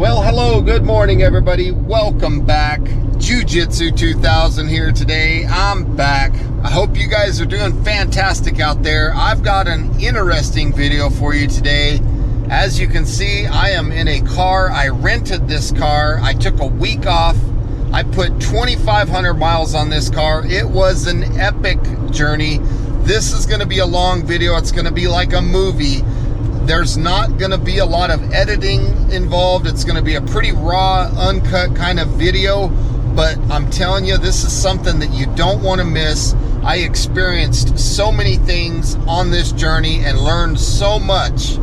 Well, hello, good morning, everybody. Welcome back. Jiu-Jitsu 2000 here today. I'm back. I hope you guys are doing fantastic out there. I've got an interesting video for you today. As you can see, I am in a car. I rented this car. I took a week off. I put 2,500 miles on this car. It was an epic journey. This is going to be a long video. It's going to be like a movie. There's not going to be a lot of editing involved. It's going to be a pretty raw, uncut kind of video. But I'm telling you, this is something that you don't want to miss. I experienced so many things on this journey and learned so much.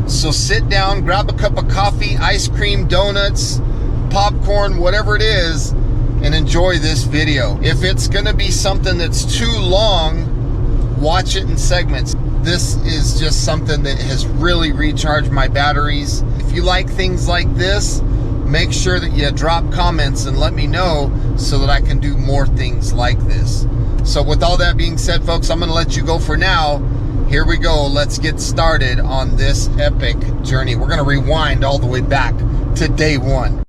So sit down, grab a cup of coffee, ice cream, donuts, popcorn, whatever it is, and enjoy this video. If it's going to be something that's too long, watch it in segments. This is just something that has really recharged my batteries. If you like things like this, make sure that you drop comments and let me know so that I can do more things like this. So with all that being said, folks, I'm going to let you go for now. Here we go. Let's get started on this epic journey. We're going to rewind all the way back to day one.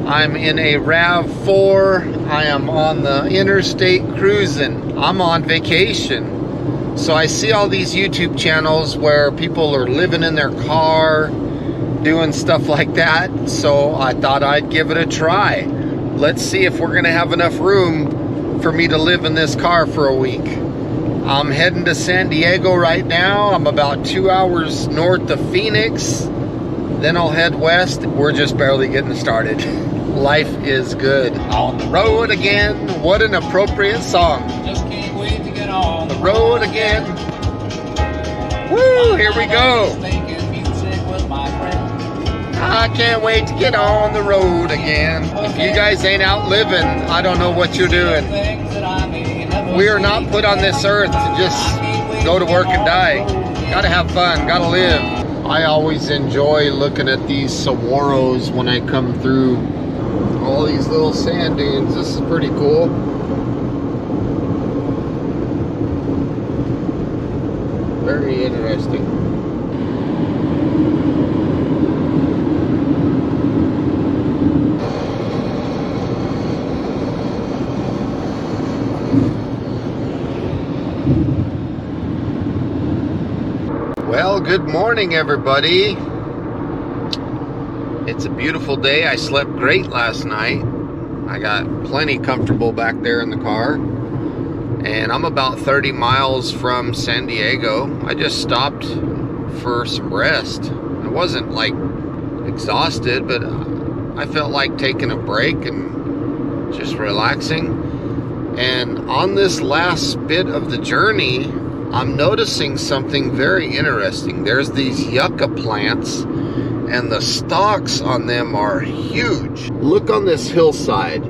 I'm in a RAV4. I am on the interstate cruising. I'm on vacation. So I see all these YouTube channels where people are living in their car, doing stuff like that. So I thought I'd give it a try. Let's see if we're gonna have enough room for me to live in this car for a week. I'm heading to San Diego right now. I'm about 2 hours north of Phoenix. Then I'll head west. We're just barely getting started. Life is good. On the road again. What an appropriate song. Just can't wait to get on the road again. Woo, here we go. I can't wait to get on the road again. If you guys ain't out living, I don't know what you're doing. We are not put on this earth to just go to work and die. Gotta have fun, gotta live. I always enjoy looking at these saguaros when I come through all these little sand dunes. This is pretty cool. Very interesting. Well, good morning, everybody. It's a beautiful day. I slept great last night. I got plenty comfortable back there in the car. And I'm about 30 miles from San Diego. I just stopped for some rest. I wasn't like exhausted, but I felt like taking a break and just relaxing. And on this last bit of the journey, I'm noticing something very interesting. There's these yucca plants, and the stalks on them are huge. Look on this hillside.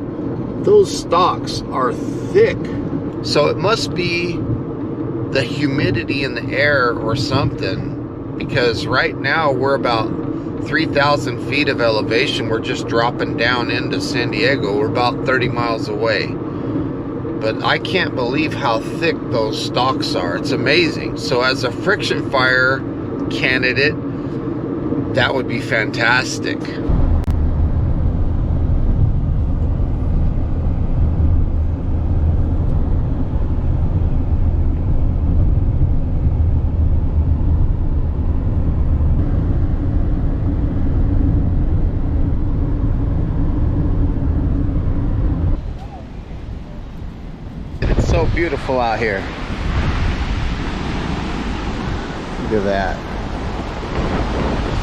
Those stalks are thick. So it must be the humidity in the air or something, because right now we're about 3,000 feet of elevation. We're just dropping down into San Diego. We're about 30 miles away. But I can't believe how thick those stalks are. It's amazing. So as a friction fire candidate, that would be fantastic. It's so beautiful out here. Look at that.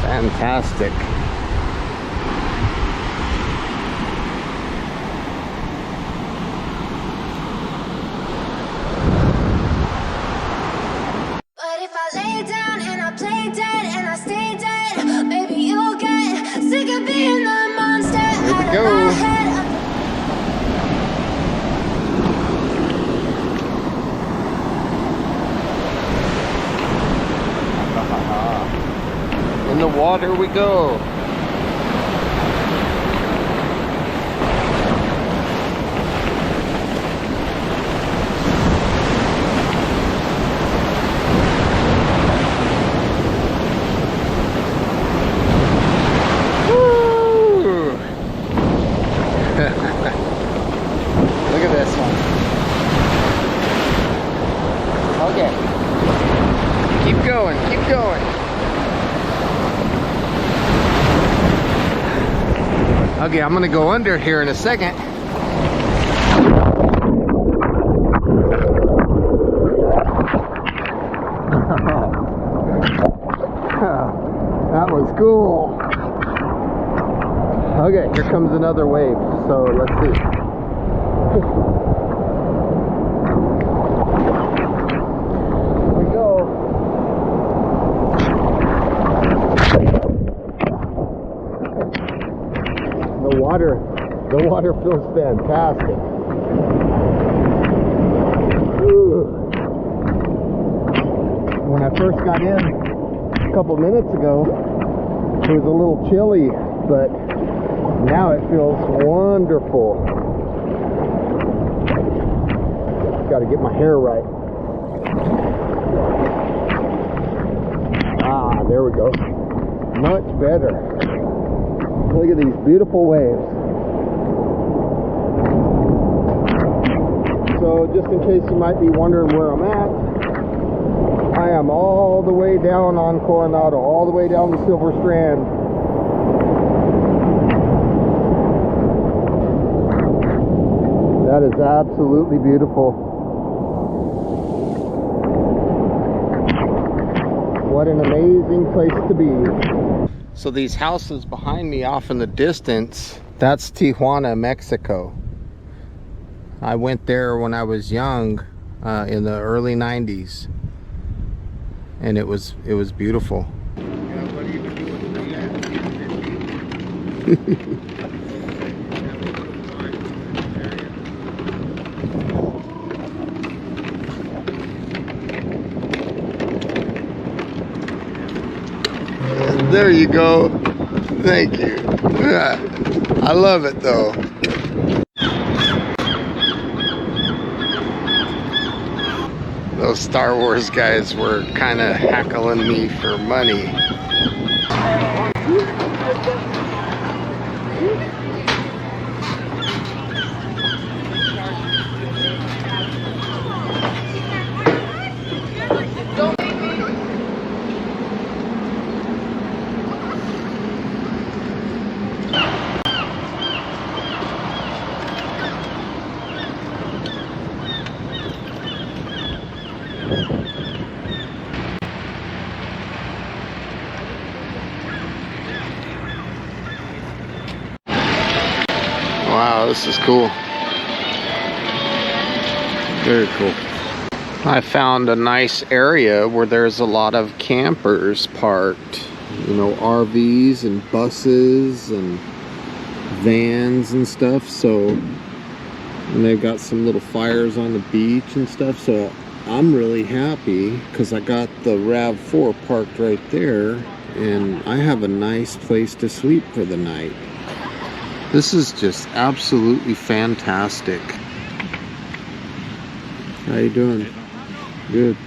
Fantastic. But if I lay down and I play dead and I stay dead, maybe you'll get sick of being the monster. Here we go. water we go. Look at this one. Okay. Keep going, keep going. Okay, I'm gonna go under here in a second. That was cool. Okay, here comes another wave. So let's see. Here we go. The water feels fantastic. Ooh. When I first got in a couple minutes ago, it was a little chilly, but now it feels wonderful. Got to get my hair right. Ah, there we go. Much better. Look at these beautiful waves. So just in case you might be wondering where I'm at, I am all the way down on Coronado, all the way down the Silver Strand. That is absolutely beautiful. What an amazing place to be. So these houses behind me off in the distance, that's Tijuana, Mexico. I went there when I was young, in the early 90s. And it was beautiful. There you go. Thank you. I love it though. Those Star Wars guys were kind of hackling me for money. Wow, this is cool. Very cool. I found a nice area where there's a lot of campers parked. You know, RVs and buses and vans and stuff. So, and they've got some little fires on the beach and stuff. So I'm really happy because I got the RAV4 parked right there. And I have a nice place to sleep for the night. This is just absolutely fantastic. How you doing? Good.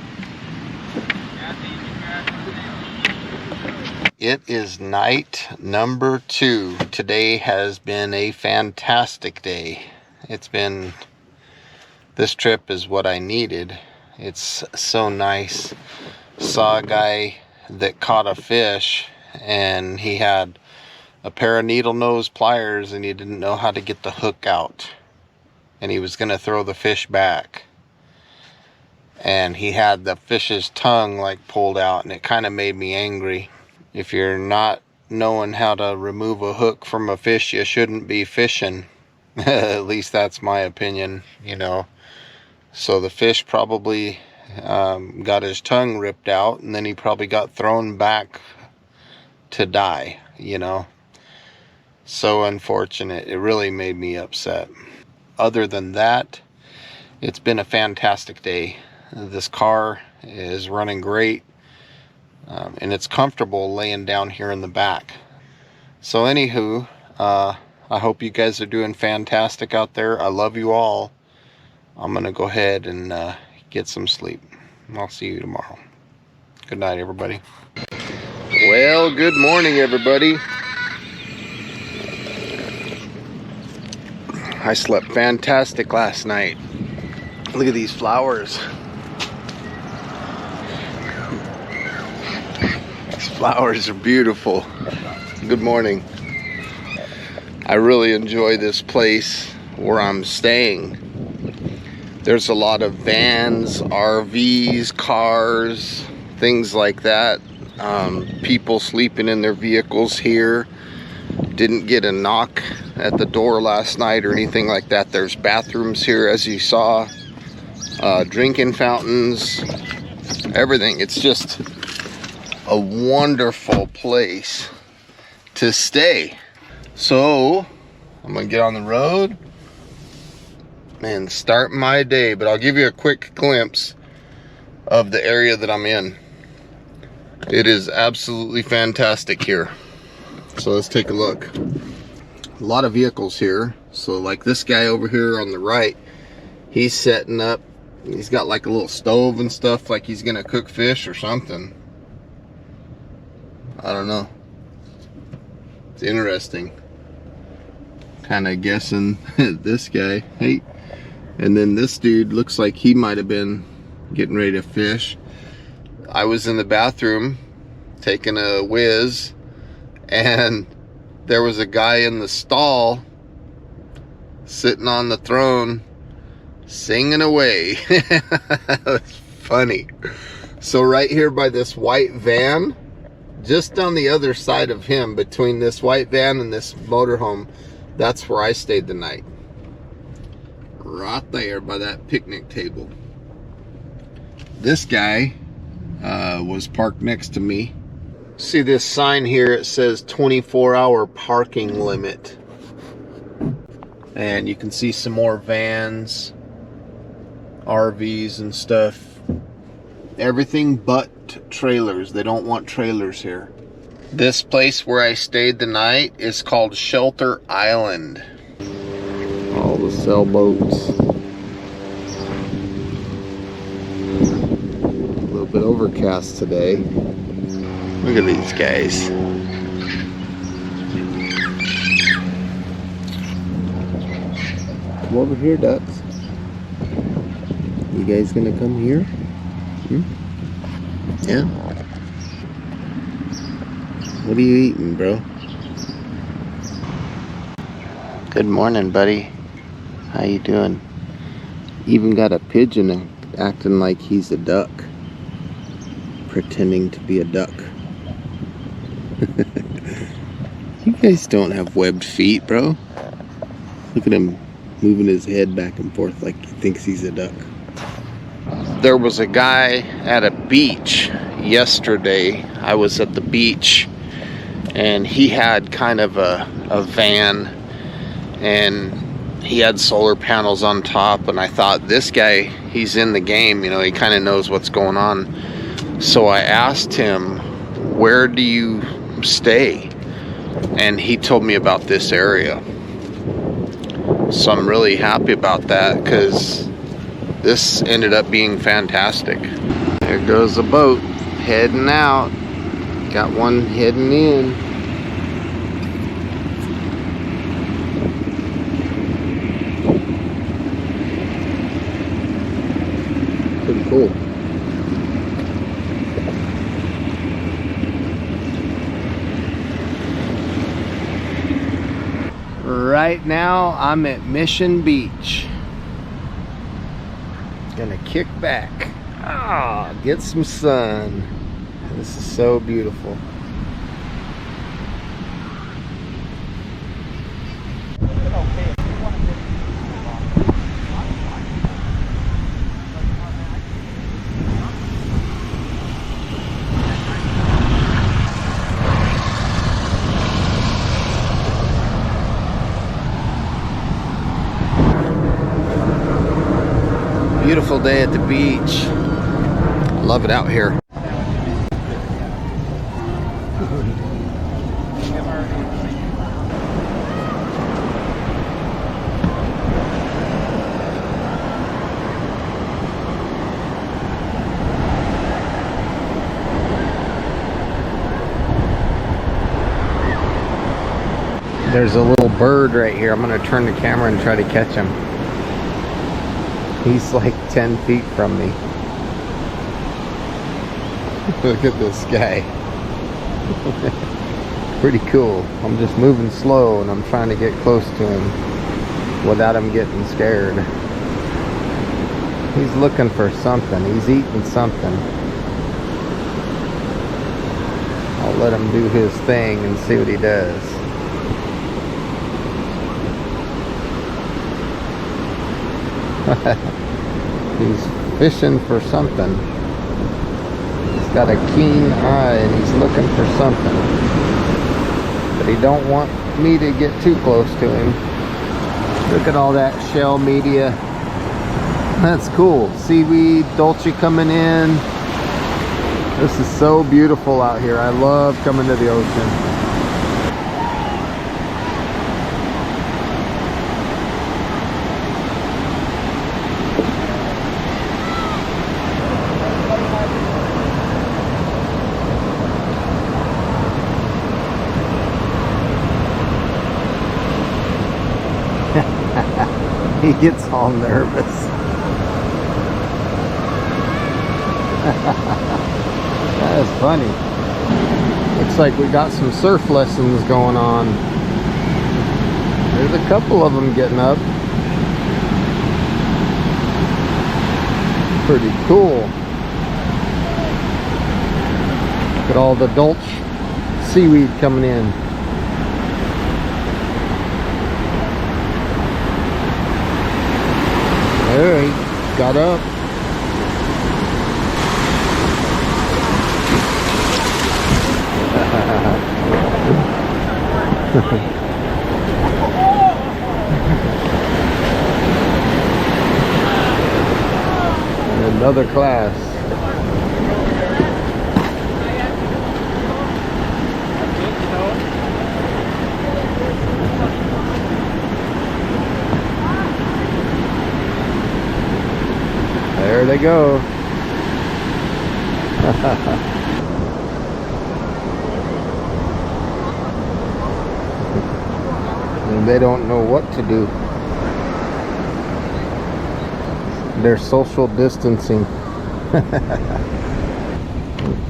It is night number 2. Today has been a fantastic day. This trip is what I needed. It's so nice. Saw a guy that caught a fish and he had a pair of needle nose pliers and he didn't know how to get the hook out. And he was gonna throw the fish back. And he had the fish's tongue like pulled out, and it kind of made me angry. If you're not knowing how to remove a hook from a fish, you shouldn't be fishing. At least that's my opinion, you know. So the fish probably got his tongue ripped out, and then he probably got thrown back to die, you know. So unfortunate. It really made me upset. Other than that, it's been a fantastic day. This car is running great. and it's comfortable laying down here in the back. So anywho, I hope you guys are doing fantastic out there. I love you all. I'm gonna go ahead and get some sleep. I'll see you tomorrow. Good night, everybody. Well, good morning, everybody. I slept fantastic last night. Look at these flowers. These flowers are beautiful. Good morning. I really enjoy this place where I'm staying. There's a lot of vans, RVs, cars, things like that. People sleeping in their vehicles here. Didn't get a knock at the door last night or anything like that. There's bathrooms here, as you saw. Drinking fountains, everything. It's just a wonderful place to stay. So I'm gonna get on the road and start my day, but I'll give you a quick glimpse of the area that I'm in. It is absolutely fantastic here. So let's take a look. A lot of vehicles here. So like this guy over here on the right, he's setting up. He's got like a little stove and stuff, like he's gonna cook fish or something. I don't know. It's interesting. Kind of guessing this guy. Hey. And then this dude looks like he might have been getting ready to fish. I was in the bathroom taking a whiz, and there was a guy in the stall sitting on the throne singing away. That's funny. So right here by this white van, just on the other side of him, between this white van and this motorhome, that's where I stayed the night. Right there by that picnic table. This guy was parked next to me. See this sign here, it says 24-hour parking limit. And you can see some more vans, RVs and stuff. Everything but trailers. They don't want trailers here. This place where I stayed the night is called Shelter Island. All the sailboats. A little bit overcast today. Look at these guys. Come over here, ducks. You guys gonna come here? Yeah? What are you eating, bro? Good morning, buddy. How you doing? Even got a pigeon acting like he's a duck. Pretending to be a duck. You guys don't have webbed feet, bro. Look at him moving his head back and forth like he thinks he's a duck. There was a guy at a beach yesterday. I was at the beach and he had kind of a van and he had solar panels on top, and I thought, this guy, he's in the game, you know, he kind of knows what's going on. So I asked him, where do you stay? And he told me about this area. So I'm really happy about that, because this ended up being fantastic. There goes a boat heading out. Got one heading in. Pretty cool. Right now I'm at Mission Beach. Gonna kick back. Get some sun. This is so beautiful. Beautiful day at the beach. Love it out here. There's a little bird right here. I'm gonna turn the camera and try to catch him. He's like 10 feet from me. Look at this guy. Pretty cool. I'm just moving slow and I'm trying to get close to him without him getting scared. He's looking for something. He's eating something. I'll let him do his thing and see what he does. He's fishing for something. He's got a keen eye and he's looking for something. But he don't want me to get too close to him. Look at all that shell media. That's cool. Seaweed, Dolce coming in. This is so beautiful out here. I love coming to the ocean. He gets all nervous. That is funny. Looks like we got some surf lessons going on. There's a couple of them getting up. Pretty cool. Look at all the Dolce seaweed coming in. There he got up. Another class. There they go. And they don't know what to do. They're social distancing.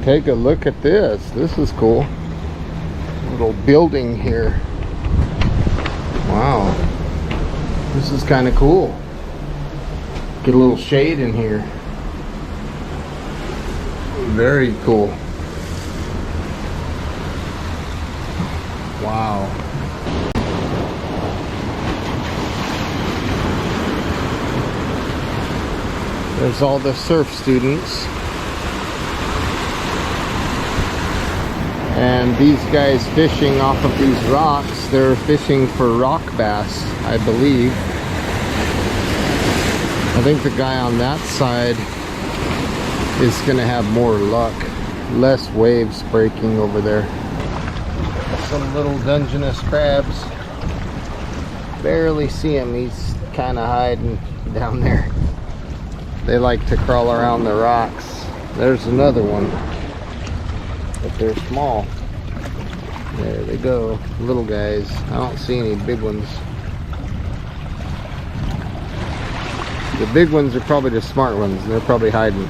Take a look at this. This is cool. Little building here. Wow. This is kind of cool. Get a little shade in here. Very cool. Wow. There's all the surf students. And these guys fishing off of these rocks, they're fishing for rock bass, I believe. I think the guy on that side is gonna have more luck. Less waves breaking over there. Some little Dungeness crabs. Barely see him, he's kind of hiding down there. They like to crawl around the rocks. There's another one, but they're small. There they go, little guys. I don't see any big ones. The big ones are probably the smart ones. They're probably hiding.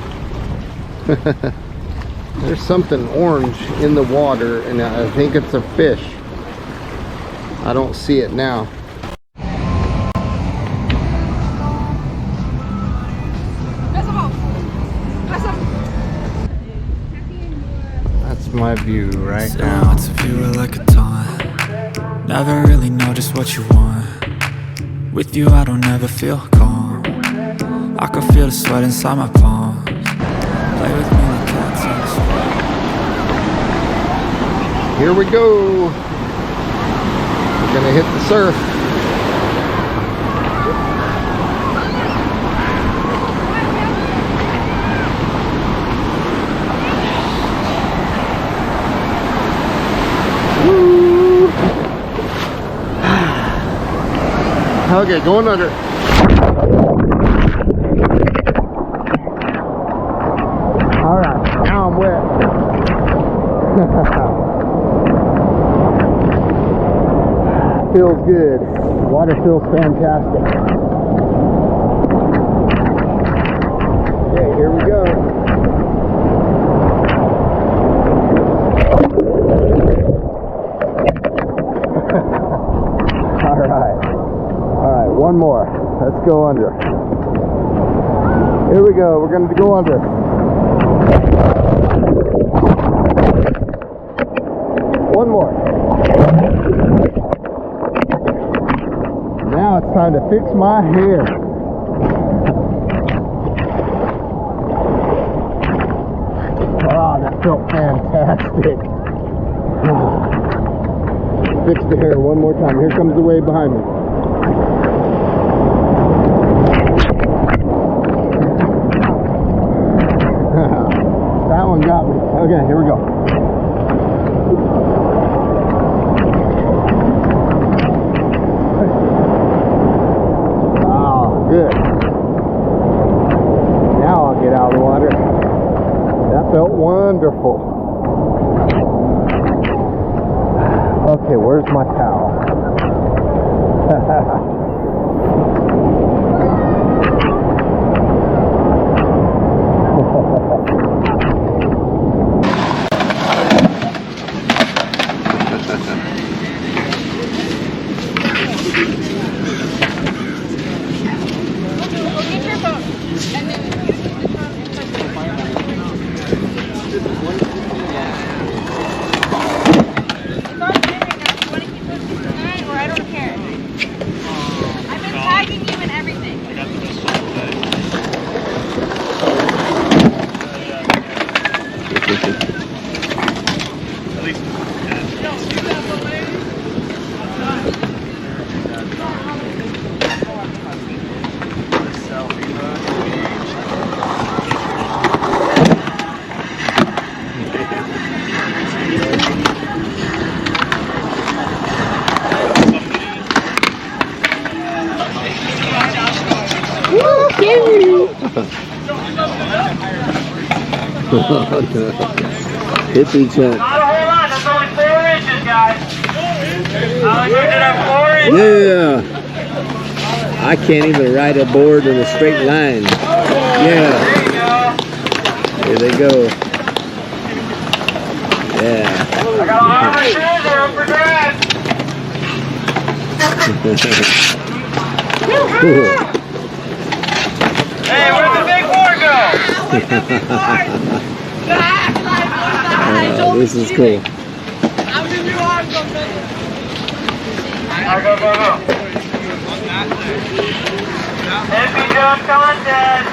There's something orange in the water, and I think it's a fish. I don't see it now. That's my view right now. It's a view like a taunt. Never really know just what you want. With you I don't ever feel calm. I can feel the sweat inside my palms. Play with me like cats on the street. Here we go. We're gonna hit the surf. Woo. Okay, going under. Alright, now I'm wet. feels good. Water feels fantastic. Okay, here we go. All right, one more. Let's go under. Here we go. We're going to go under. One more. Now it's time to fix my hair. Oh, that felt fantastic. Fix the hair one more time. Here comes the wave behind me. That one got me. Okay, here we go. Oh, good. Now I'll get out of the water. That felt wonderful. Okay, where's my towel? Hippie chat. Not a whole lot, that's only 4 inches, guys. Did have 4 inches? Yeah. I can't even ride a board in a straight line. Yeah. There you go. Here they go. Yeah. I got a armor shoes, they're up for grabs. Hey, where'd the big board go? This is cool. Go, go, go. Hippie jump contest.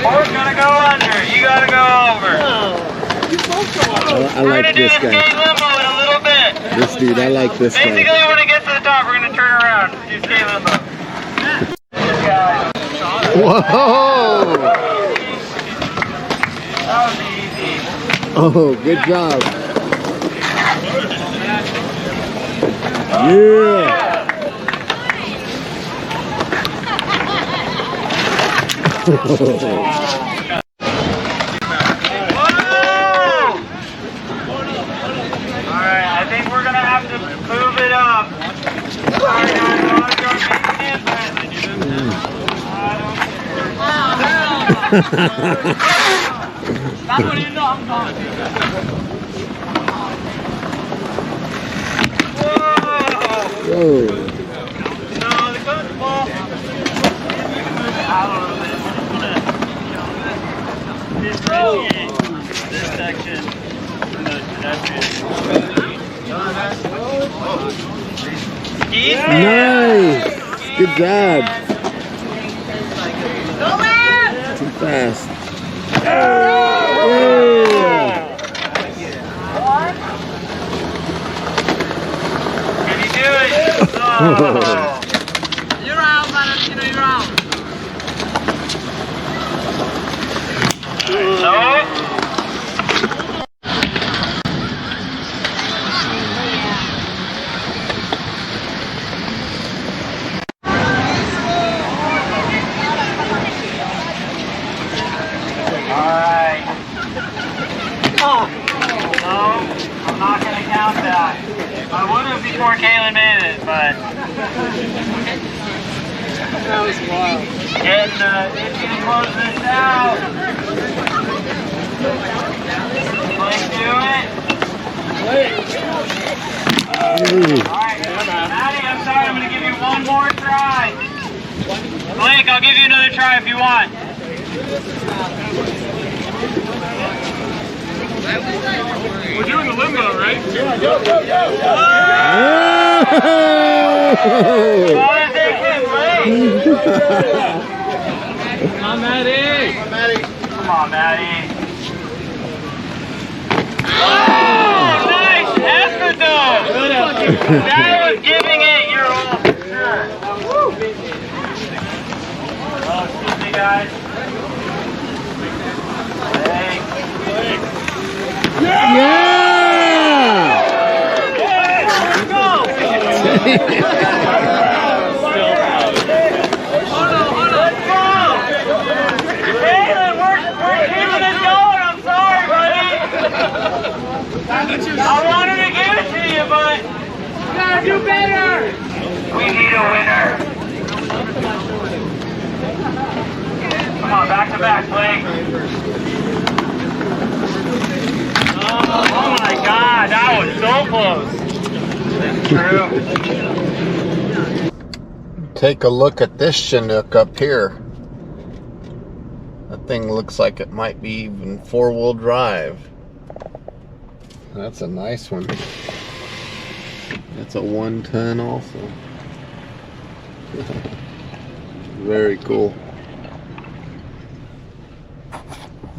Board's gonna go under. You gotta go over. I like this We're gonna do a guy. skate limbo in a little bit. This dude, I like this Basically, guy. when it gets to the top, we're gonna turn around and do skate limbo. This guy. Whoa! That was easy. Oh, good job. Yeah. Alright, I think we're gonna have to move it up. Sorry guys, a lot of drugs That's what you know, I'm gone. Whoa! Whoa. No, the coach ball. Out a little bit. Differentiate this section from the pedestrian. Skis, man. Nice. Good job. Too fast. Yeah. Can you do it? Oh. You're out, Valentino, you're out. No. Alright. No, I'm not going to count that. That was wild. And it's gonna close this out. Let's do it. Alright, Maddie, I'm sorry, I'm gonna give you one more try. Blake, I'll give you another try if you want. We're doing the limbo, right? Yeah, go. Come on, Maddie. Come on, Maddie. Oh, nice effort, though. That was giving it your all for sure. Oh, excuse me, guys. Thanks. Yeah! Let's go! Let's go! Taylor, we're keeping it going. I'm sorry, buddy. I wanted to give it to you, but we gotta do better. We need a winner. Come on, back to back, Blake. Oh my God, that was so close. True. Take a look at this Chinook up here. That thing looks like it might be even four-wheel drive. That's a nice one. That's a 1-ton also. Very cool.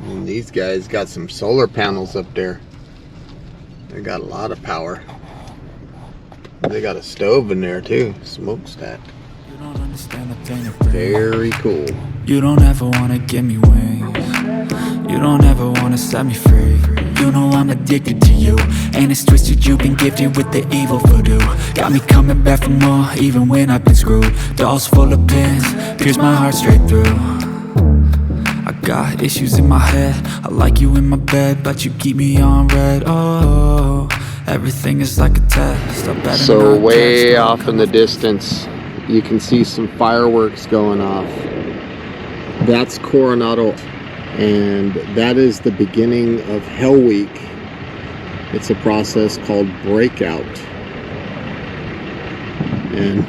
And these guys got some solar panels up there. They got a lot of power. They got a stove in there too, smokestack. You don't understand the pain of pain. Very cool. You don't ever wanna give me wings. You don't ever wanna set me free. You know I'm addicted to you, and it's twisted. You've been gifted with the evil voodoo. Got me coming back for more, even when I've been screwed. Dolls full of pins, pierce my heart straight through. I got issues in my head. I like you in my bed, but you keep me on red. Oh, everything is like a test. I better So not way text, off in the distance, you can see some fireworks going off. That's Coronado, and that is the beginning of Hell Week. It's a process called breakout, and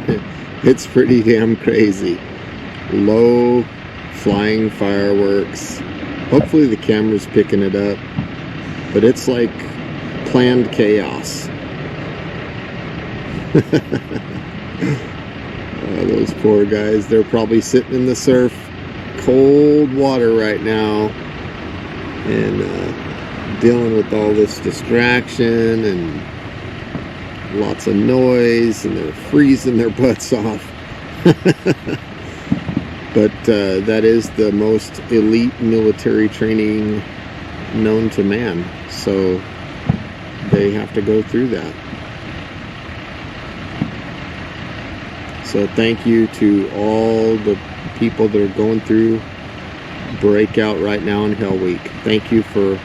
it's pretty damn crazy. Low flying fireworks. Hopefully the camera's picking it up, but it's like planned chaos. Those poor guys, they're probably sitting in the surf, cold water right now, and dealing with all this distraction and lots of noise, and they're freezing their butts off. But that is the most elite military training known to man, so they have to go through that. So thank you to all the people that are going through breakout right now in Hell Week. Thank you for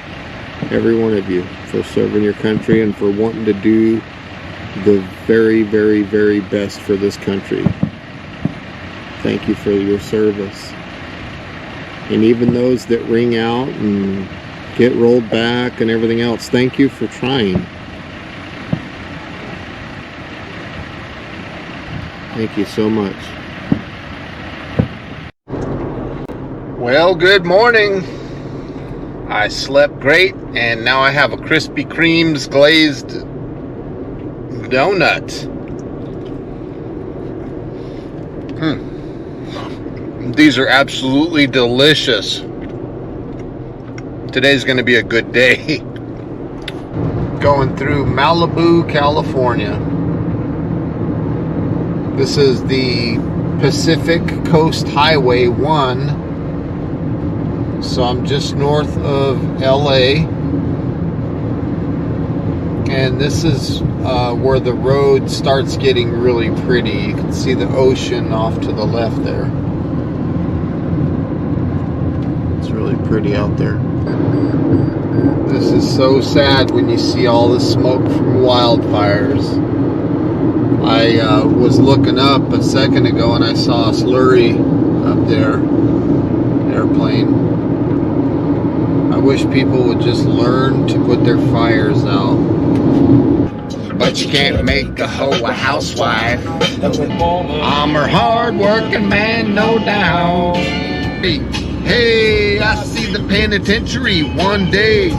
every one of you for serving your country and for wanting to do the very, very, very best for this country. Thank you for your service. And even those that ring out and get rolled back and everything else, thank you for trying. Thank you so much. Well, good morning. I slept great, and now I have a Krispy Kreme's glazed donut. These are absolutely delicious. Today's going to be a good day. Going through Malibu, California. This is the Pacific Coast Highway 1. So I'm just north of LA. And this is where the road starts getting really pretty. You can see the ocean off to the left there. It's really pretty out there. This is so sad when you see all the smoke from wildfires. I was looking up a second ago and I saw a slurry up there, airplane. I wish people would just learn to put their fires out. But you can't make a hoe a housewife. I'm her hard-working man, no doubt. Hey, I see the penitentiary one day,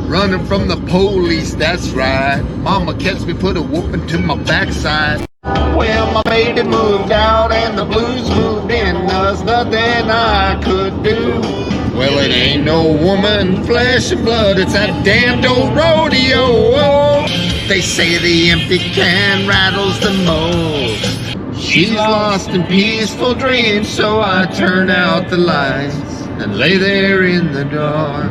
running from the police, that's right. Mama catch me, put a whooping to my backside. Well, my baby moved out and the blues moved in. There's nothing I could do. Well, it ain't no woman, flesh and blood, it's that damned old rodeo. They say the empty can rattles the most. She's lost in peaceful dreams, so I turn out the lights and lay there in the dark.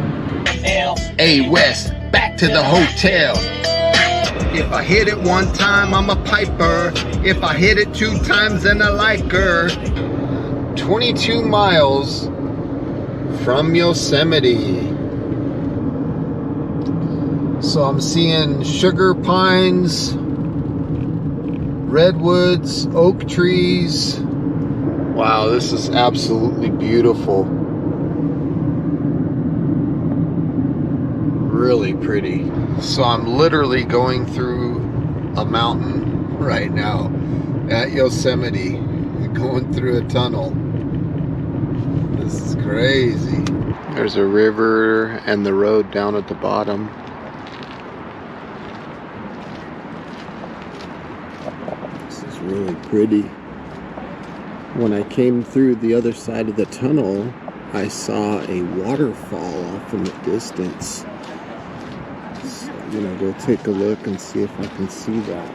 Hey, West, back to the hotel. If I hit it one time, I'm a piper. If I hit it 2 times, then I like her. 22 miles from Yosemite. So I'm seeing sugar pines, redwoods, oak trees. Wow, this is absolutely beautiful. Really pretty. So I'm literally going through a mountain right now at Yosemite, going through a tunnel. This is crazy. There's a river and the road down at the bottom. This is really pretty. When I came through the other side of the tunnel, I saw a waterfall off in the distance. So I'm gonna go take a look and see if I can see that.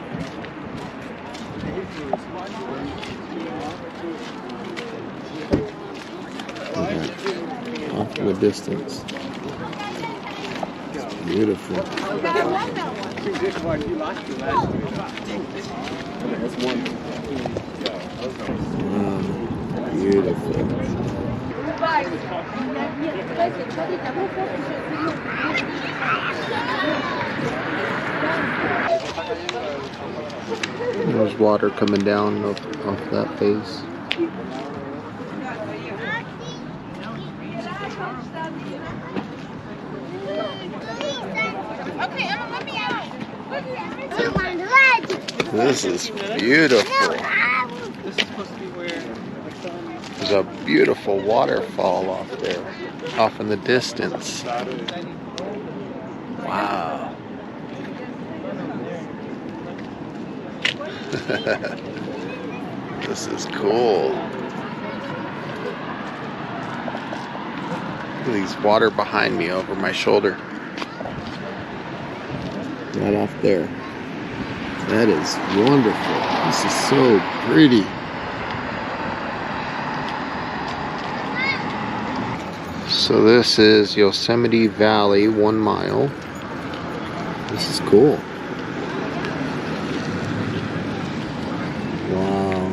Off in the distance. It's beautiful. Wow, beautiful. There's water coming down off that face. This is beautiful. There's a beautiful waterfall off there, off in the distance. Wow. This is cool. Look at these water behind me over my shoulder. Right off there. That is wonderful. This is so pretty. So this is Yosemite Valley, 1 mile. This is cool. Wow.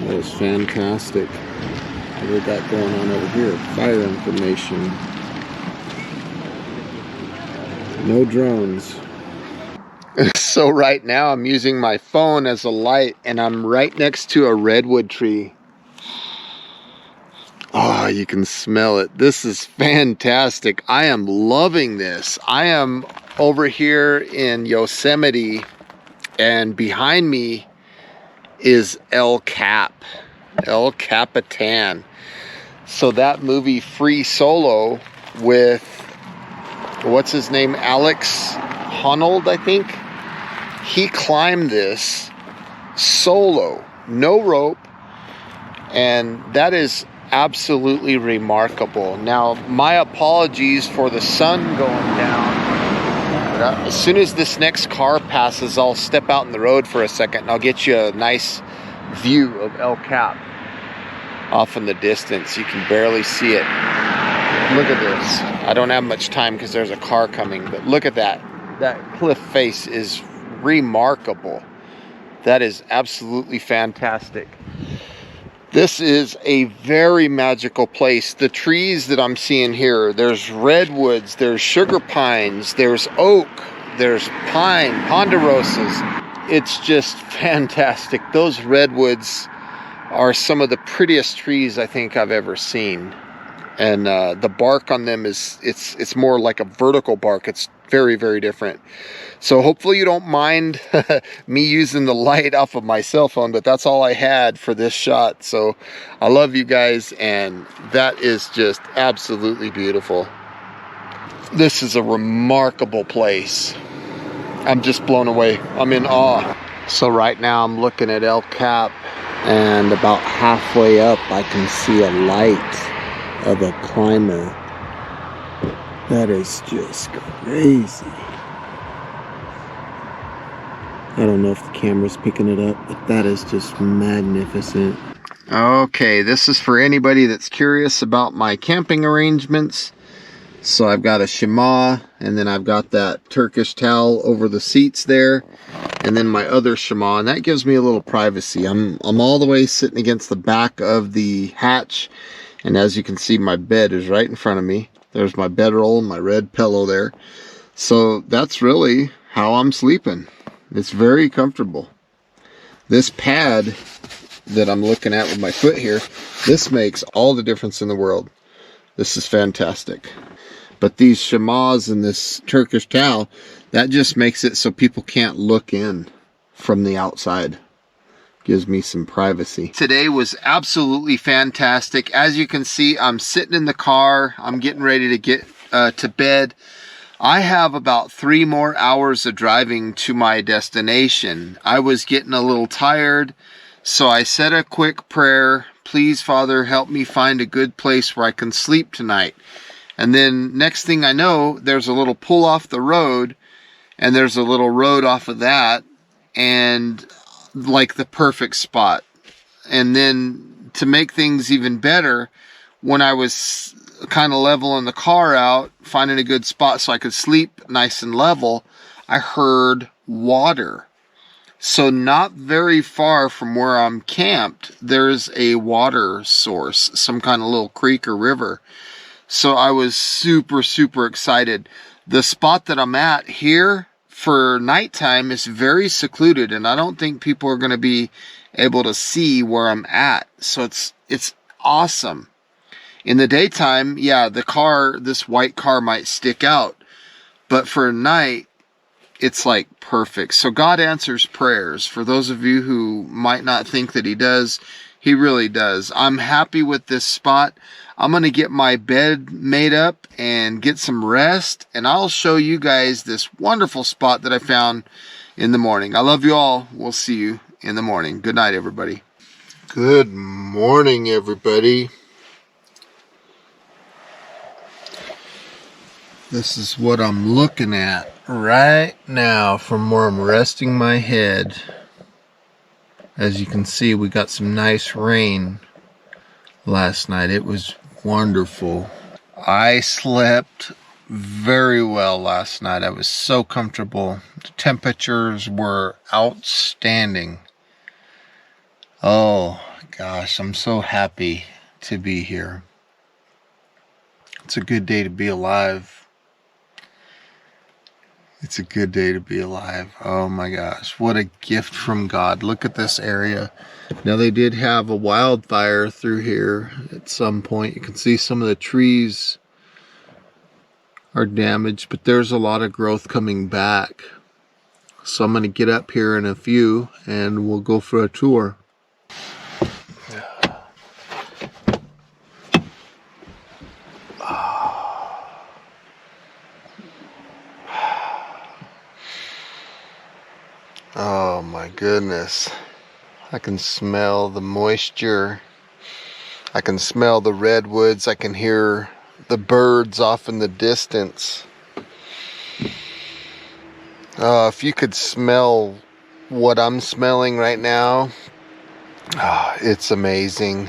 That is fantastic. What we got going on over here? Fire information. No drones. So right now I'm using my phone as a light and I'm right next to a redwood tree. Oh, you can smell it. This is fantastic. I am loving this. I am over here in Yosemite and behind me is El Capitan. So that movie Free Solo with, what's his name? Alex Honnold, I think. He climbed this solo, no rope, and that is absolutely remarkable. Now, my apologies for the sun going down. But as soon as this next car passes, I'll step out in the road for a second and I'll get you a nice view of El Cap off in the distance. You can barely see it. Look at this. I don't have much time because there's a car coming, but look at that. That cliff face is remarkable. That is absolutely fantastic. This is a very magical place. The trees that I'm seeing here, there's redwoods, there's sugar pines, there's oak, there's pine, ponderosas. It's just fantastic. Those redwoods are some of the prettiest trees I think I've ever seen. And the bark on them is, it's more like a vertical bark. It's very, very different. So hopefully you don't mind me using the light off of my cell phone, but that's all I had for this shot. So I love you guys, and that is just absolutely beautiful. This is a remarkable place. I'm just blown away. I'm in awe. So right now I'm looking at El Cap, and about halfway up I can see a light of a climber. That is just crazy. I don't know if the camera's picking it up, but that is just magnificent. Okay, this is for anybody that's curious about my camping arrangements. So I've got a shema, and then I've got that Turkish towel over the seats there, and then my other shema, and that gives me a little privacy. I'm all the way sitting against the back of the hatch, and as you can see, my bed is right in front of me. There's my bedroll and my red pillow there. So that's really how I'm sleeping. It's very comfortable. This pad that I'm looking at with my foot here, this makes all the difference in the world. This is fantastic. But these shamas and this Turkish towel, that just makes it so people can't look in from the outside. Gives me some privacy. Today was absolutely fantastic. As you can see, I'm sitting in the car. I'm getting ready to get to bed. I have about 3 more hours of driving to my destination. I was getting a little tired, so I said a quick prayer. Please, Father, help me find a good place where I can sleep tonight. And then next thing I know, there's a little pull off the road, and there's a little road off of that, and like the perfect spot. And then to make things even better, when I was kind of leveling the car out, finding a good spot so I could sleep nice and level, I heard water. So not very far from where I'm camped, there's a water source, some kind of little creek or river. So I was super, super excited. The spot that I'm at here for nighttime is very secluded, and I don't think people are going to be able to see where I'm at. So it's awesome. In the daytime, yeah, this white car might stick out, but for night, it's like perfect. So God answers prayers. For those of you who might not think that he does, he really does. I'm happy with this spot. I'm going to get my bed made up and get some rest, and I'll show you guys this wonderful spot that I found in the morning. I love you all. We'll see you in the morning. Good night, everybody. Good morning, everybody. This is what I'm looking at right now from where I'm resting my head. As you can see, we got some nice rain last night. It was wonderful. I slept very well last night. I was so comfortable. The temperatures were outstanding. Oh gosh, I'm so happy to be here. It's a good day to be alive. It's a good day to be alive. Oh my gosh, what a gift from God. Look at this area. Now they did have a wildfire through here at some point. You can see some of the trees are damaged, but there's a lot of growth coming back. So I'm going to get up here in a few and we'll go for a tour. Oh my goodness. I can smell the moisture. I can smell the redwoods. I can hear the birds off in the distance. If you could smell what I'm smelling right now, it's amazing.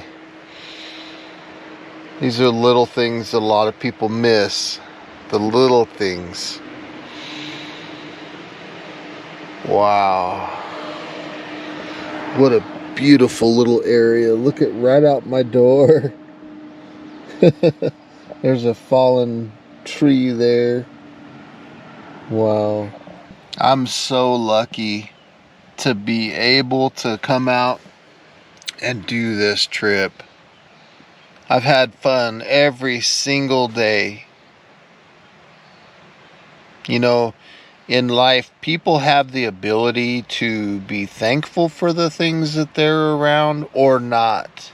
These are little things that a lot of people miss. The little things. Wow. What a beautiful little area. Look at right out my door. There's a fallen tree there. Wow. I'm so lucky to be able to come out and do this trip. I've had fun every single day. You know, in life, people have the ability to be thankful for the things that they're around or not.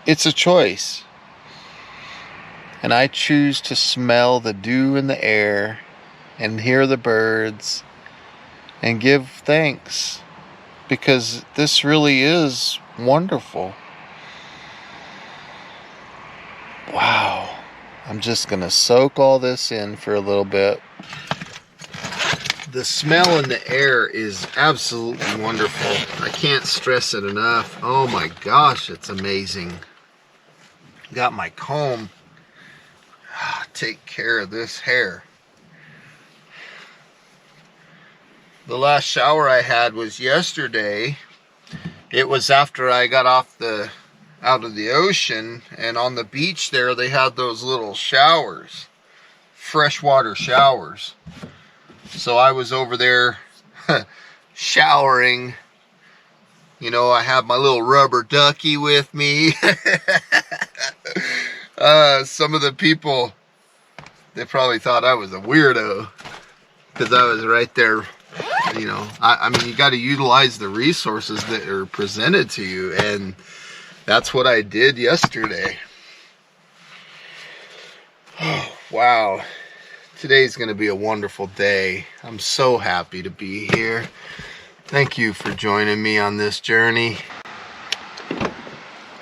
It's a choice. And I choose to smell the dew in the air and hear the birds and give thanks, because this really is wonderful. Wow. I'm just going to soak all this in for a little bit. The smell in the air is absolutely wonderful. I can't stress it enough. Oh my gosh, it's amazing. Got my comb. Take care of this hair. The last shower I had was yesterday. It was after I got out of the ocean, and on the beach there they had those little showers, freshwater showers. So I was over there showering. You know, I have my little rubber ducky with me. Some of the people, they probably thought I was a weirdo because I was right there. You know, I mean, you got to utilize the resources that are presented to you, and that's what I did yesterday. Oh, wow. Today's going to be a wonderful day. I'm so happy to be here. Thank you for joining me on this journey.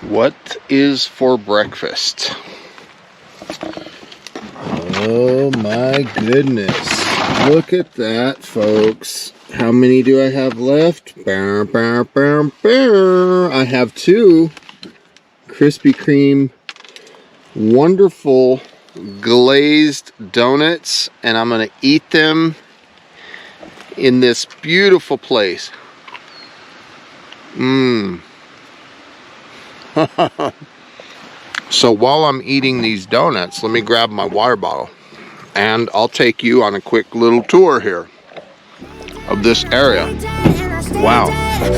What is for breakfast? Oh my goodness. Look at that, folks. How many do I have left? I have 2 Krispy Kreme wonderful glazed donuts, and I'm going to eat them in this beautiful place. So while I'm eating these donuts, let me grab my water bottle and I'll take you on a quick little tour here of this area. Wow,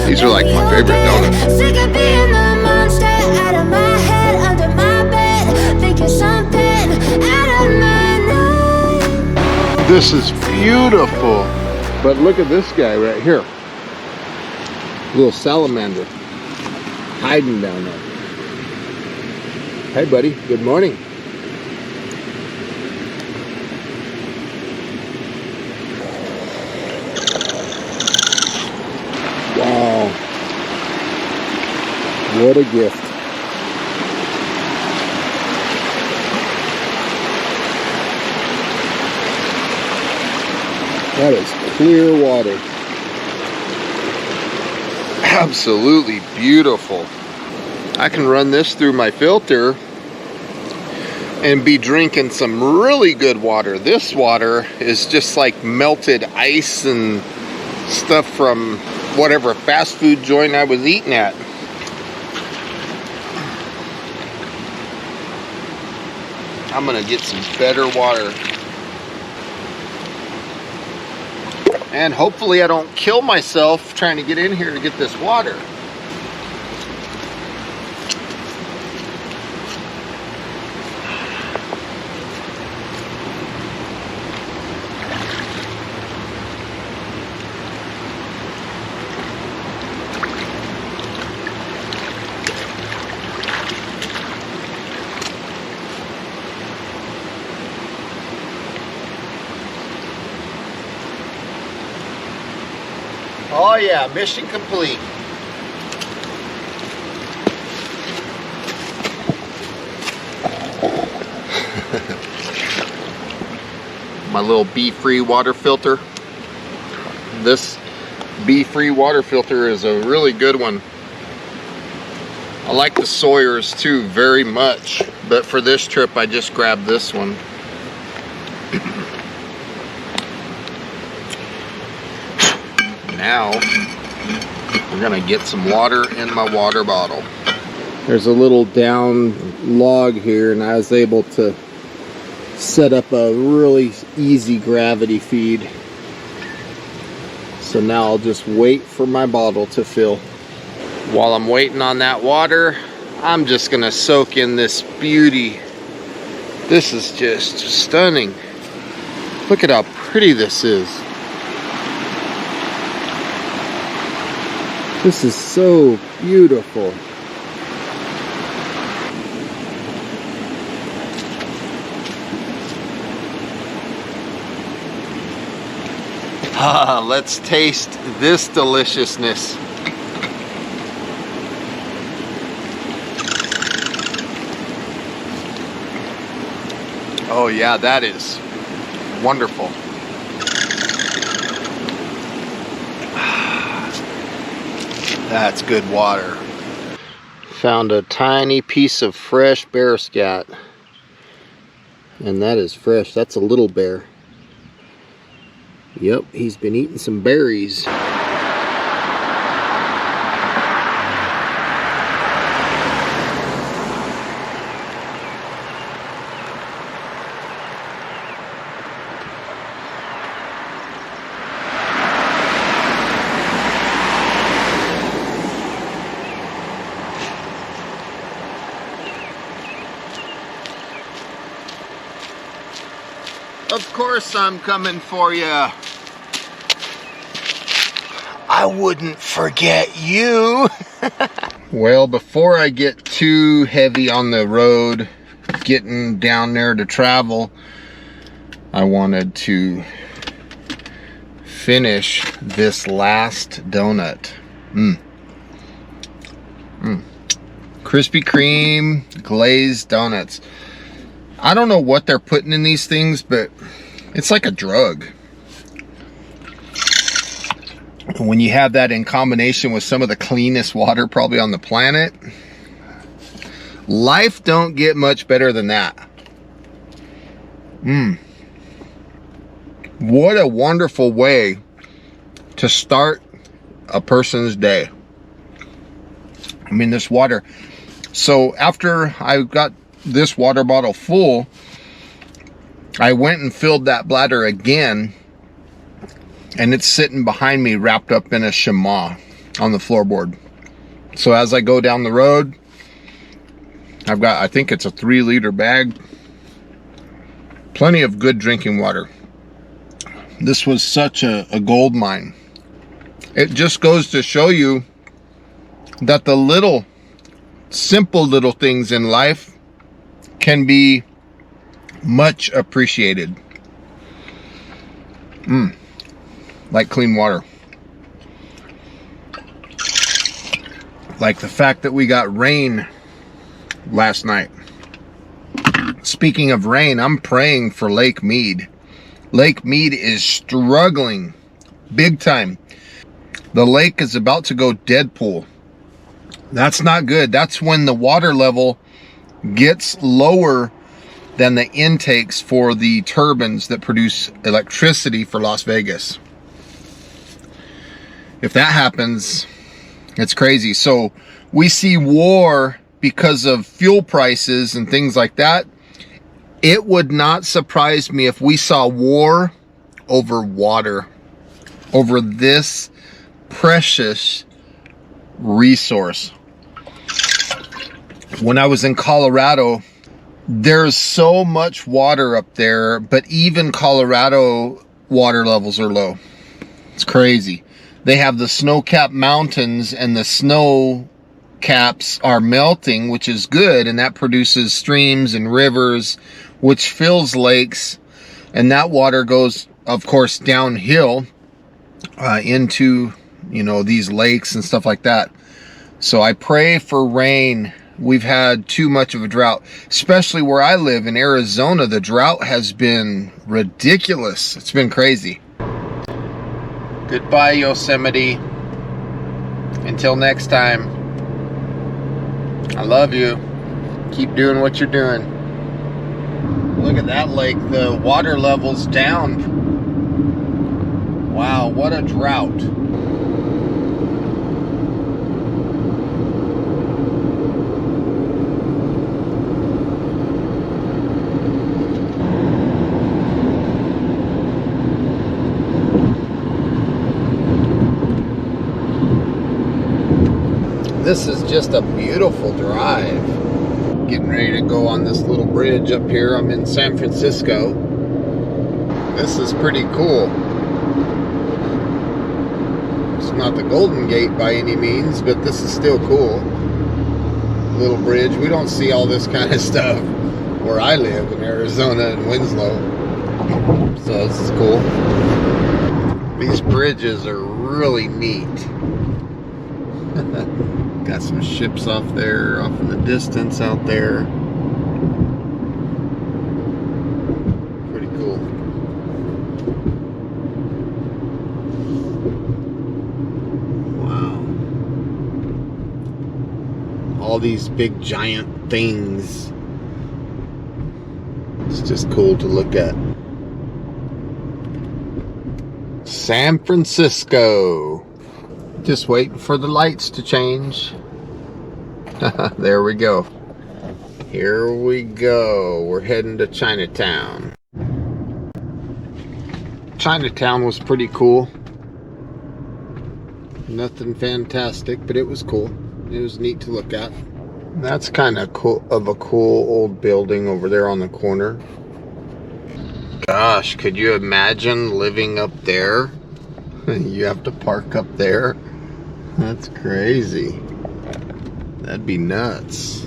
these are like my favorite donuts. Sick of being the monster out of my head, under my bed, thinking something out of my night. This is beautiful. But look at this guy right here. Little salamander hiding down there. Hey buddy, good morning. Wow. What a gift. That is clear water. Absolutely beautiful. I can run this through my filter and be drinking some really good water. This water is just like melted ice and stuff from whatever fast food joint I was eating at. I'm gonna get some better water. And hopefully I don't kill myself trying to get in here to get this water. Oh yeah, mission complete. My little bee-free water filter. This bee-free water filter is a really good one. I like the Sawyers too very much, but for this trip I just grabbed this one. Now we're gonna get some water in my water bottle. There's a little down log here, and I was able to set up a really easy gravity feed. So now I'll just wait for my bottle to fill. While I'm waiting on that water, I'm just gonna soak in this beauty. This is just stunning. Look at how pretty this is. This is so beautiful. Let's taste this deliciousness. Oh yeah, that is wonderful. That's good water. Found a tiny piece of fresh bear scat. And that is fresh. That's a little bear. Yep, he's been eating some berries. Of course I'm coming for you. I wouldn't forget you. Well, before I get too heavy on the road, getting down there to travel, I wanted to finish this last donut. Krispy Kreme glazed donuts. I don't know what they're putting in these things, but it's like a drug. When you have that in combination with some of the cleanest water probably on the planet, life don't get much better than that. What a wonderful way to start a person's day. I mean, this water. So after I got this water bottle full, I went and filled that bladder again, and it's sitting behind me wrapped up in a chamois on the floorboard. So as I go down the road, I've got, I think it's a 3-liter bag, plenty of good drinking water. This was such a gold mine. It just goes to show you that the little, simple little things in life can be much appreciated. Like clean water. Like the fact that we got rain last night. Speaking of rain, I'm praying for Lake Mead. Lake Mead is struggling big time. The lake is about to go Deadpool. That's not good. That's when the water level gets lower than the intakes for the turbines that produce electricity for Las Vegas. If that happens, it's crazy. So we see war because of fuel prices and things like that. It would not surprise me if we saw war over water, over this precious resource. When I was in Colorado, there's so much water up there, but even Colorado water levels are low. It's crazy. They have the snow-capped mountains, and the snow caps are melting, which is good, and that produces streams and rivers, which fills lakes, and that water goes, of course, downhill into, you know, these lakes and stuff like that. So I pray for rain. We've had too much of a drought, especially where I live in Arizona. The drought has been ridiculous. It's been crazy. Goodbye, Yosemite. Until next time. I love you. Keep doing what you're doing. Look at that lake. The water level's down. Wow, what a drought. This is just a beautiful drive. Getting ready to go on this little bridge up here. I'm in San Francisco. This is pretty cool. It's not the Golden Gate by any means, but this is still cool. Little bridge. We don't see all this kind of stuff where I live in Arizona and Winslow. So this is cool. These bridges are really neat. Got some ships off there, off in the distance out there. Pretty cool. Wow. All these big giant things. It's just cool to look at. San Francisco. Just waiting for the lights to change. There we go. Here we go. We're heading to Chinatown. Chinatown was pretty cool. Nothing fantastic, but it was cool. It was neat to look at. That's kind of cool, of a cool old building over there on the corner. Gosh, could you imagine living up there? You have to park up there. That's crazy. That'd be nuts.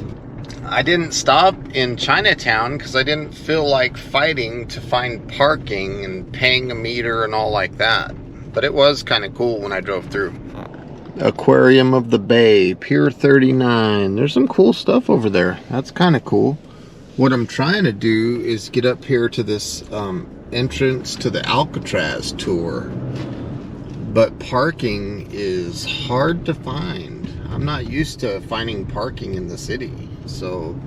I didn't stop in Chinatown because I didn't feel like fighting to find parking and paying a meter and all like that. But it was kind of cool when I drove through. Aquarium of the Bay, Pier 39. There's some cool stuff over there. That's kind of cool. What I'm trying to do is get up here to this entrance to the Alcatraz tour. But parking is hard to find. I'm not used to finding parking in the city. So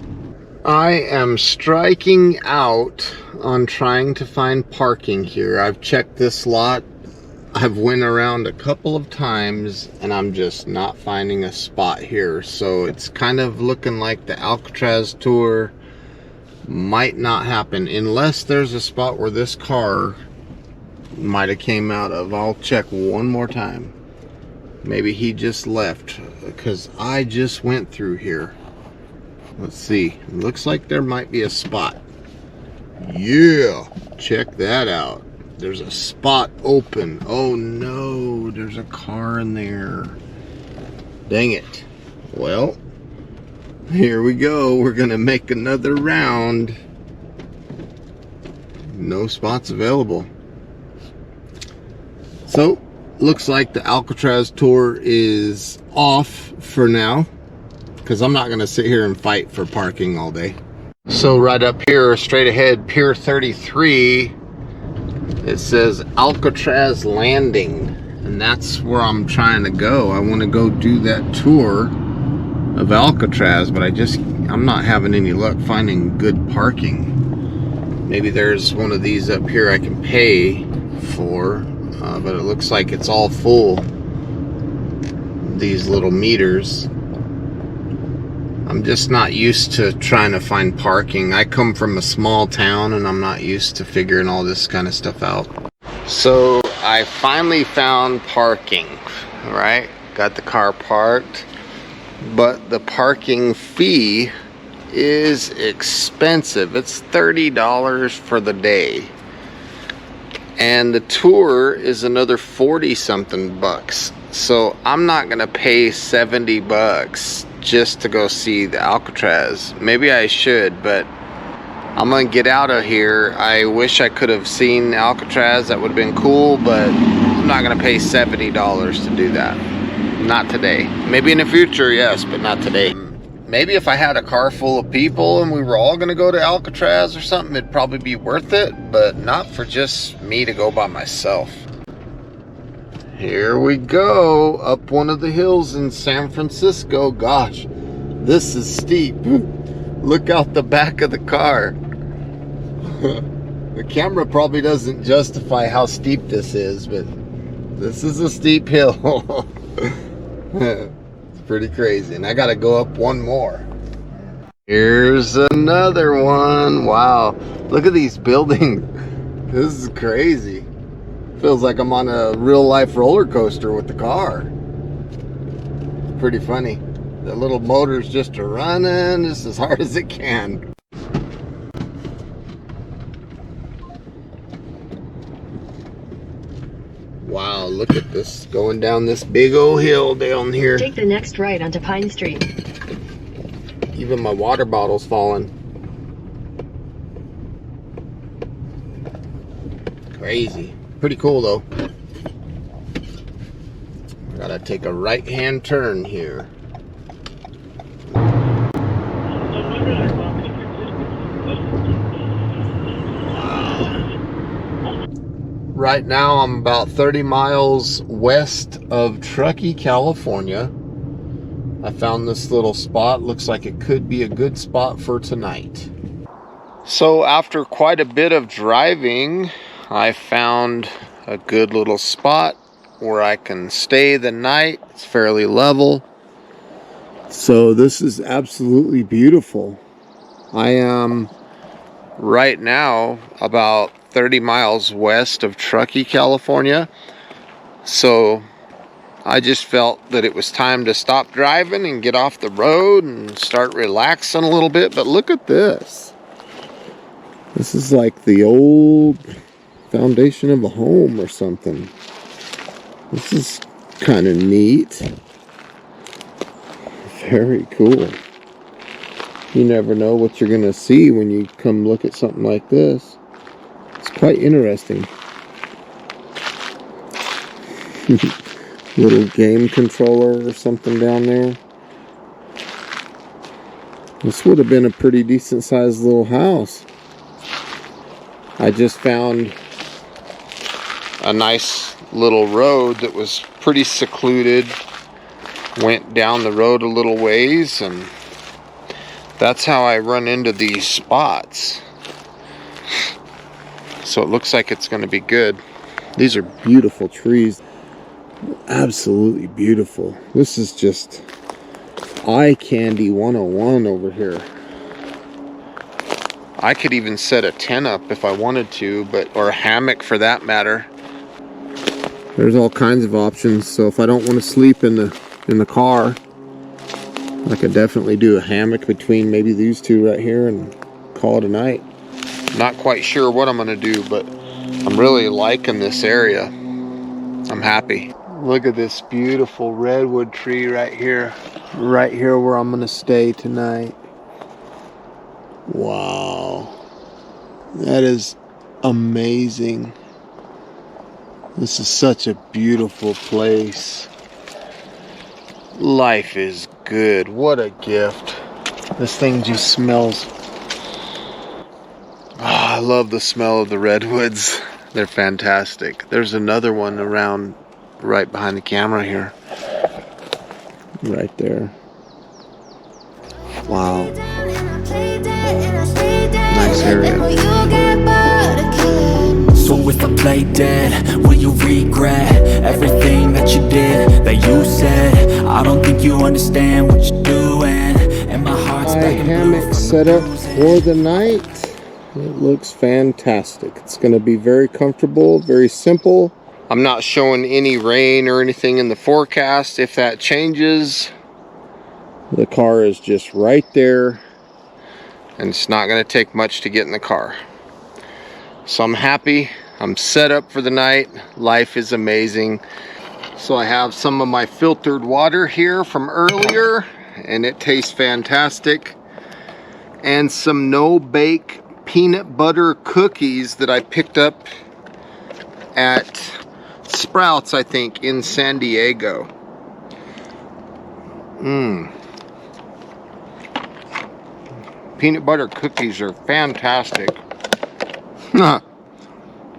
I am striking out on trying to find parking here. I've checked this lot. I've went around a couple of times and I'm just not finding a spot here. So it's kind of looking like the Alcatraz tour might not happen unless there's a spot where this car might have came out of. I'll check one more time. Maybe he just left because I just went through here. Let's see. It looks like there might be a spot. Yeah, check that out. There's a spot open. Oh no, there's a car in there. Dang it. Well, here we go. We're gonna make another round. No spots available. So, looks like the Alcatraz tour is off for now, because I'm not going to sit here and fight for parking all day. So right up here, straight ahead, Pier 33, it says Alcatraz Landing, and that's where I'm trying to go. I want to go do that tour of Alcatraz, but I'm not having any luck finding good parking. Maybe there's one of these up here I can pay for. But it looks like it's all full. These little meters. I'm just not used to trying to find parking. I come from a small town and I'm not used to figuring all this kind of stuff out. So I finally found parking. Right? Got the car parked. But the parking fee is expensive. It's $30 for the day. And the tour is another 40 something bucks. So I'm not gonna pay 70 bucks just to go see the Alcatraz. Maybe I should, but I'm gonna get out of here. I wish I could have seen Alcatraz. That would have been cool, but I'm not gonna pay $70 to do that. Not today. Maybe in the future, yes, but not today. Maybe if I had a car full of people and we were all gonna go to Alcatraz or something, it'd probably be worth it, but not for just me to go by myself. Here we go, up one of the hills in San Francisco. Gosh, this is steep. Look out the back of the car. The camera probably doesn't justify how steep this is, but this is a steep hill. Pretty crazy, and I gotta go up one more. Here's another one. Wow, look at these buildings. This is crazy. Feels like I'm on a real life roller coaster with the car. Pretty funny. The little motor's just running just as hard as it can. Wow, look at this, going down this big old hill down here. Take the next right onto Pine Street. Even my water bottle's falling. Crazy. Pretty cool though. Gotta take a right-hand turn here. Right now I'm about 30 miles west of Truckee, California. I found this little spot. Looks like it could be a good spot for tonight. So after quite a bit of driving, I found a good little spot where I can stay the night. It's fairly level. So this is absolutely beautiful. I am right now about 30 miles west of Truckee, California. So I just felt that it was time to stop driving and get off the road and start relaxing a little bit. But look at this. This is like the old foundation of a home or something. This is kind of neat. Very cool. You never know what you're going to see when you come look at something like this. It's quite interesting. Little game controller or something down there. This would have been a pretty decent sized little house. I just found a nice little road that was pretty secluded. Went down the road a little ways, and that's how I run into these spots. So it looks like it's going to be good. These are beautiful trees. Absolutely beautiful. This is just eye candy 101 over here. I could even set a tent up if I wanted to, or a hammock for that matter. There's all kinds of options. So if I don't want to sleep in the car, I could definitely do a hammock between maybe these two right here and call it a night. Not quite sure what I'm going to do, but I'm really liking this area. I'm happy. Look at this beautiful redwood tree right here. Right here where I'm going to stay tonight. Wow. That is amazing. This is such a beautiful place. Life is good. What a gift. This thing just smells. Oh, I love the smell of the redwoods. They're fantastic. There's another one around right behind the camera here. Right there. Wow. Nice area. So if I play dead, will you regret everything that you did, that you said? I don't think you understand what you're doing, and my heart's My hammock set up for the night. It looks fantastic. It's going to be very comfortable, very simple. I'm not showing any rain or anything in the forecast. If that changes, the car is just right there, and it's not going to take much to get in the car. So I'm happy. I'm set up for the night. Life is amazing. So I have some of my filtered water here from earlier, and it tastes fantastic. And some no-bake peanut butter cookies that I picked up at Sprouts, I think, in San Diego. Peanut butter cookies are fantastic.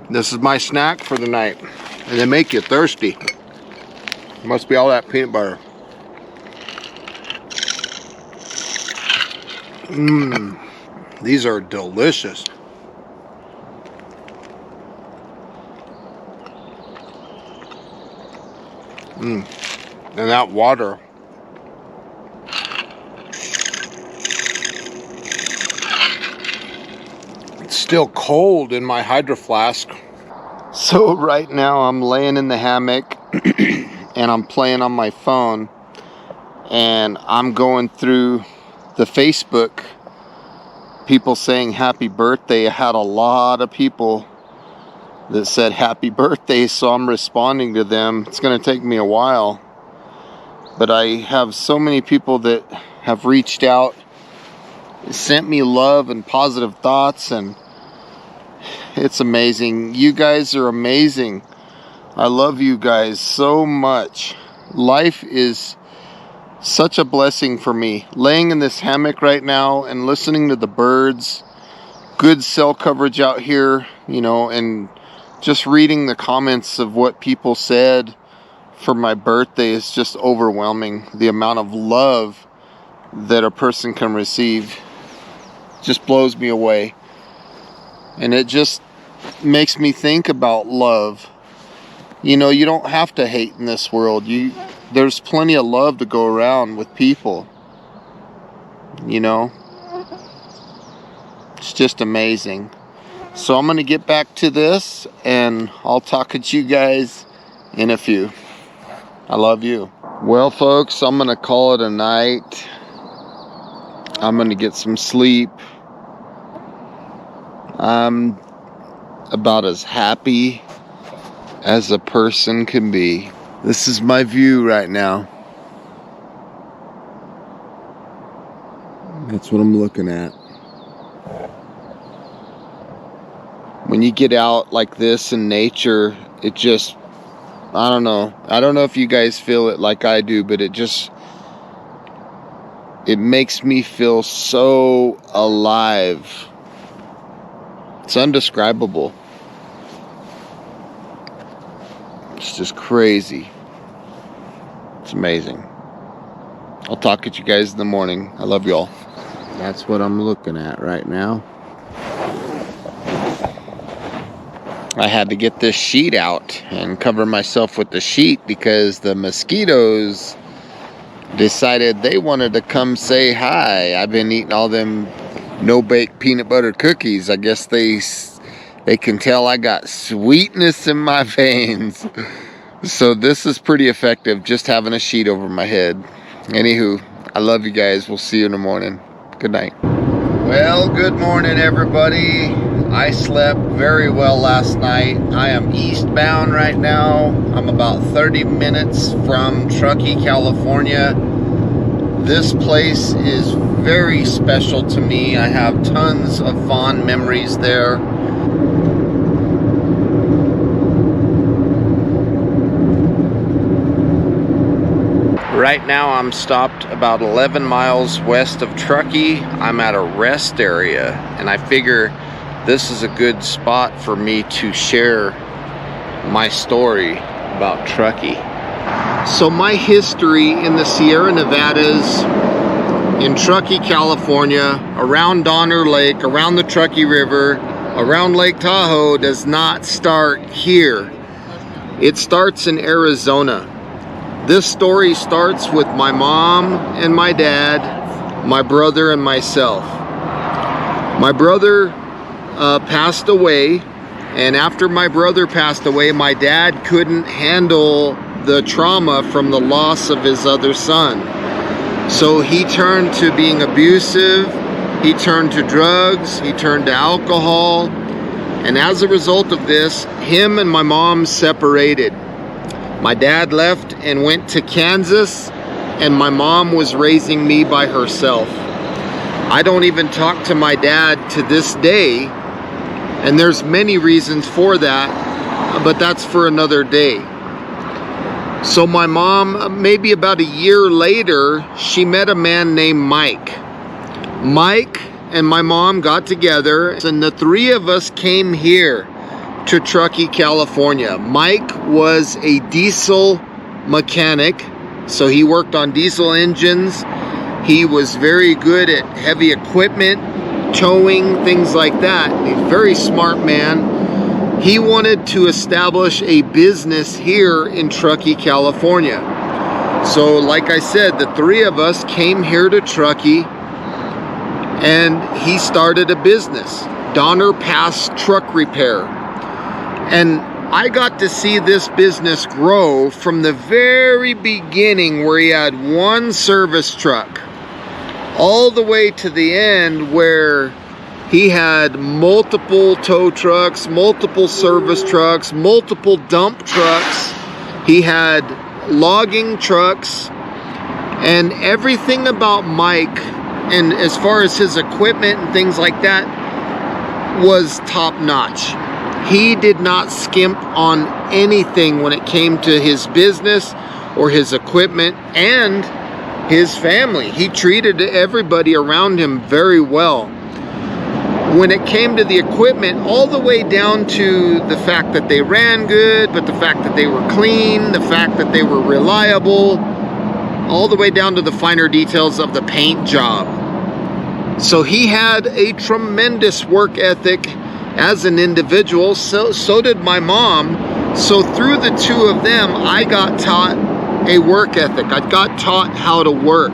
This is my snack for the night. And they make you thirsty. Must be all that peanut butter. These are delicious. And that water. It's still cold in my Hydro Flask. So right now I'm laying in the hammock and I'm playing on my phone. and I'm going through the Facebook, people saying happy birthday. I had a lot of people that said happy birthday, so I'm responding to them. It's going to take me a while, but I have so many people that have reached out, sent me love and positive thoughts, and it's amazing. You guys are amazing. I love you guys so much. Life is such a blessing for me. Laying in this hammock right now and listening to the birds, good cell coverage out here, you know, and just reading the comments of what people said for my birthday is just overwhelming. The amount of love that a person can receive just blows me away. And it just makes me think about love. You know, you don't have to hate in this world. There's plenty of love to go around with people. You know? It's just amazing. So I'm going to get back to this, and I'll talk at you guys in a few. I love you. Well, folks, I'm going to call it a night. I'm going to get some sleep. I'm about as happy as a person can be. This is my view right now. That's what I'm looking at. When you get out like this in nature, it just, I don't know if you guys feel it like I do, but it makes me feel so alive. It's indescribable. It's just crazy. It's amazing. I'll talk at you guys in the morning. I love y'all. That's what I'm looking at right now. I had to get this sheet out and cover myself with the sheet because the mosquitoes decided they wanted to come say hi. I've been eating all them no-bake peanut butter cookies. I guess they can tell I got sweetness in my veins. So this is pretty effective, just having a sheet over my head. Anywho, I love you guys. We'll see you in the morning. Good night. Well, good morning, everybody. I slept very well last night. I am eastbound right now. I'm about 30 minutes from Truckee, California. This place is very special to me. I have tons of fond memories there. Right now I'm stopped about 11 miles west of Truckee. I'm at a rest area, and I figure this is a good spot for me to share my story about Truckee. So my history in the Sierra Nevadas, in Truckee, California, around Donner Lake, around the Truckee River, around Lake Tahoe does not start here. It starts in Arizona. This story starts with my mom and my dad, my brother and myself. My brother passed away, and after my brother passed away, my dad couldn't handle the trauma from the loss of his other son. So he turned to being abusive, he turned to drugs, he turned to alcohol, and as a result of this, him and my mom separated. My dad left and went to Kansas, and my mom was raising me by herself. I don't even talk to my dad to this day, and there's many reasons for that, but that's for another day. So my mom, maybe about a year later, she met a man named Mike. Mike and my mom got together, and the three of us came here to Truckee, California. Mike was a diesel mechanic, so he worked on diesel engines. He was very good at heavy equipment, towing, things like that. He's a very smart man. He wanted to establish a business here in Truckee, California. So like I said, the three of us came here to Truckee, and he started a business, Donner Pass Truck Repair. And I got to see this business grow from the very beginning, where he had one service truck, all the way to the end where he had multiple tow trucks, multiple service trucks, multiple dump trucks. He had logging trucks, and everything about Mike, and as far as his equipment and things like that, was top notch. He did not skimp on anything when it came to his business or his equipment and his family. He treated everybody around him very well. When it came to the equipment, all the way down to the fact that they ran good, but the fact that they were clean, the fact that they were reliable, all the way down to the finer details of the paint job. So he had a tremendous work ethic as an individual. So did my mom. So through the two of them, I got taught a work ethic. I got taught how to work.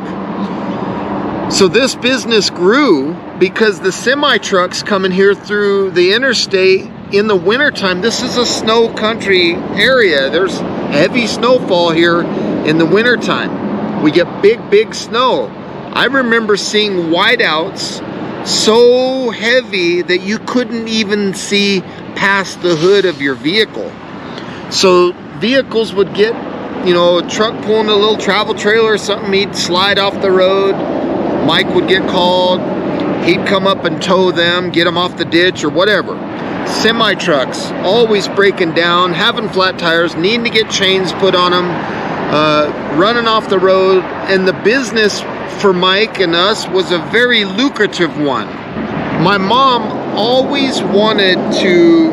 So this business grew because the semi trucks coming here through the interstate in the wintertime. This is a snow country area. There's heavy snowfall here in the wintertime. We get big snow. I remember seeing whiteouts so heavy that you couldn't even see past the hood of your vehicle. So vehicles would get, you know, a truck pulling a little travel trailer or something, he'd slide off the road. Mike would get called. He'd come up and tow them, get them off the ditch or whatever. Semi trucks always breaking down, having flat tires, needing to get chains put on them, running off the road. And the business for Mike and us was a very lucrative one. My mom always wanted to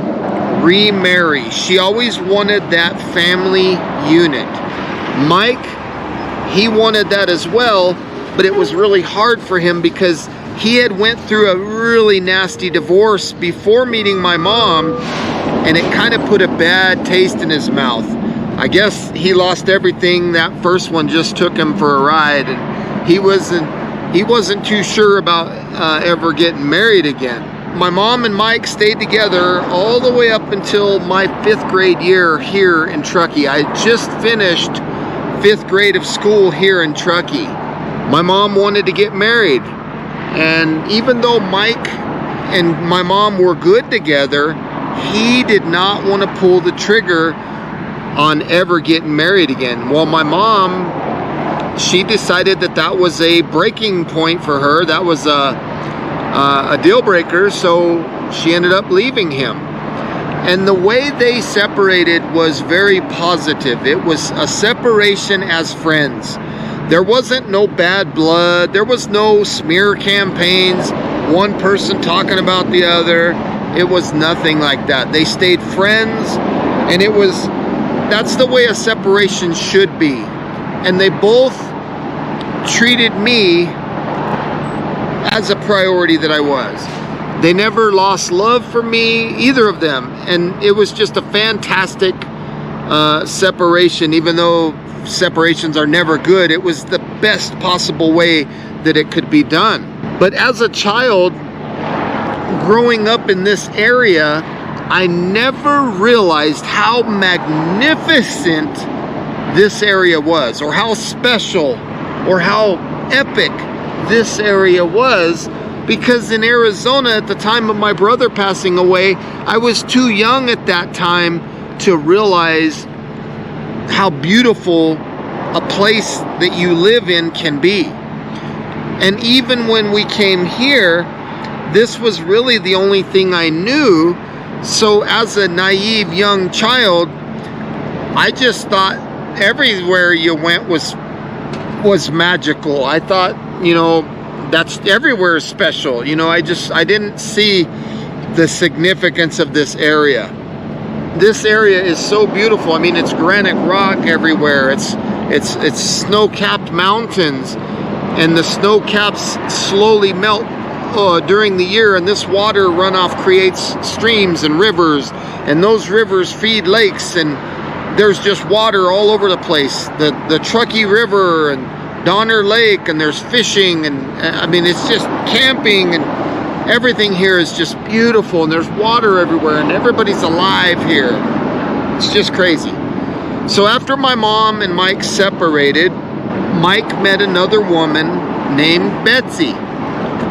remarry. She always wanted that family unit. Mike, he wanted that as well, but it was really hard for him because he had went through a really nasty divorce before meeting my mom, and it kind of put a bad taste in his mouth. I guess he lost everything. That first one just took him for a ride, and he wasn't too sure about ever getting married again. My mom and Mike stayed together all the way up until my 5th grade year here in Truckee. I just finished 5th grade of school here in Truckee. My mom wanted to get married, and even though Mike and my mom were good together, he did not want to pull the trigger on ever getting married again. Well, my mom, she decided that that was a breaking point for her. That was a deal breaker, so she ended up leaving him. And the way they separated was very positive. It was a separation as friends. There wasn't no bad blood. There was no smear campaigns, one person talking about the other. It was nothing like that. They stayed friends, and that's the way a separation should be. And they both treated me as a priority that I was. They never lost love for me, either of them. And it was just a fantastic separation. Even though separations are never good, it was the best possible way that it could be done. But as a child, growing up in this area, I never realized how magnificent this area was, or how special, or how epic this area was, because in Arizona, at the time of my brother passing away, I was too young at that time to realize how beautiful a place that you live in can be. And even when we came here, this was really the only thing I knew. So as a naive young child, I just thought everywhere you went was magical. I thought, you know, that's everywhere is special. You know, I didn't see the significance of this area. This area is so beautiful. I mean, it's granite rock everywhere. It's snow-capped mountains, and the snow caps slowly melt during the year, and this water runoff creates streams and rivers, and those rivers feed lakes, and there's just water all over the place. The Truckee River and Donner Lake, and there's fishing, and I mean, it's just camping, and everything here is just beautiful, and there's water everywhere, and everybody's alive here. It's just crazy. So after my mom and Mike separated, Mike met another woman named Betsy.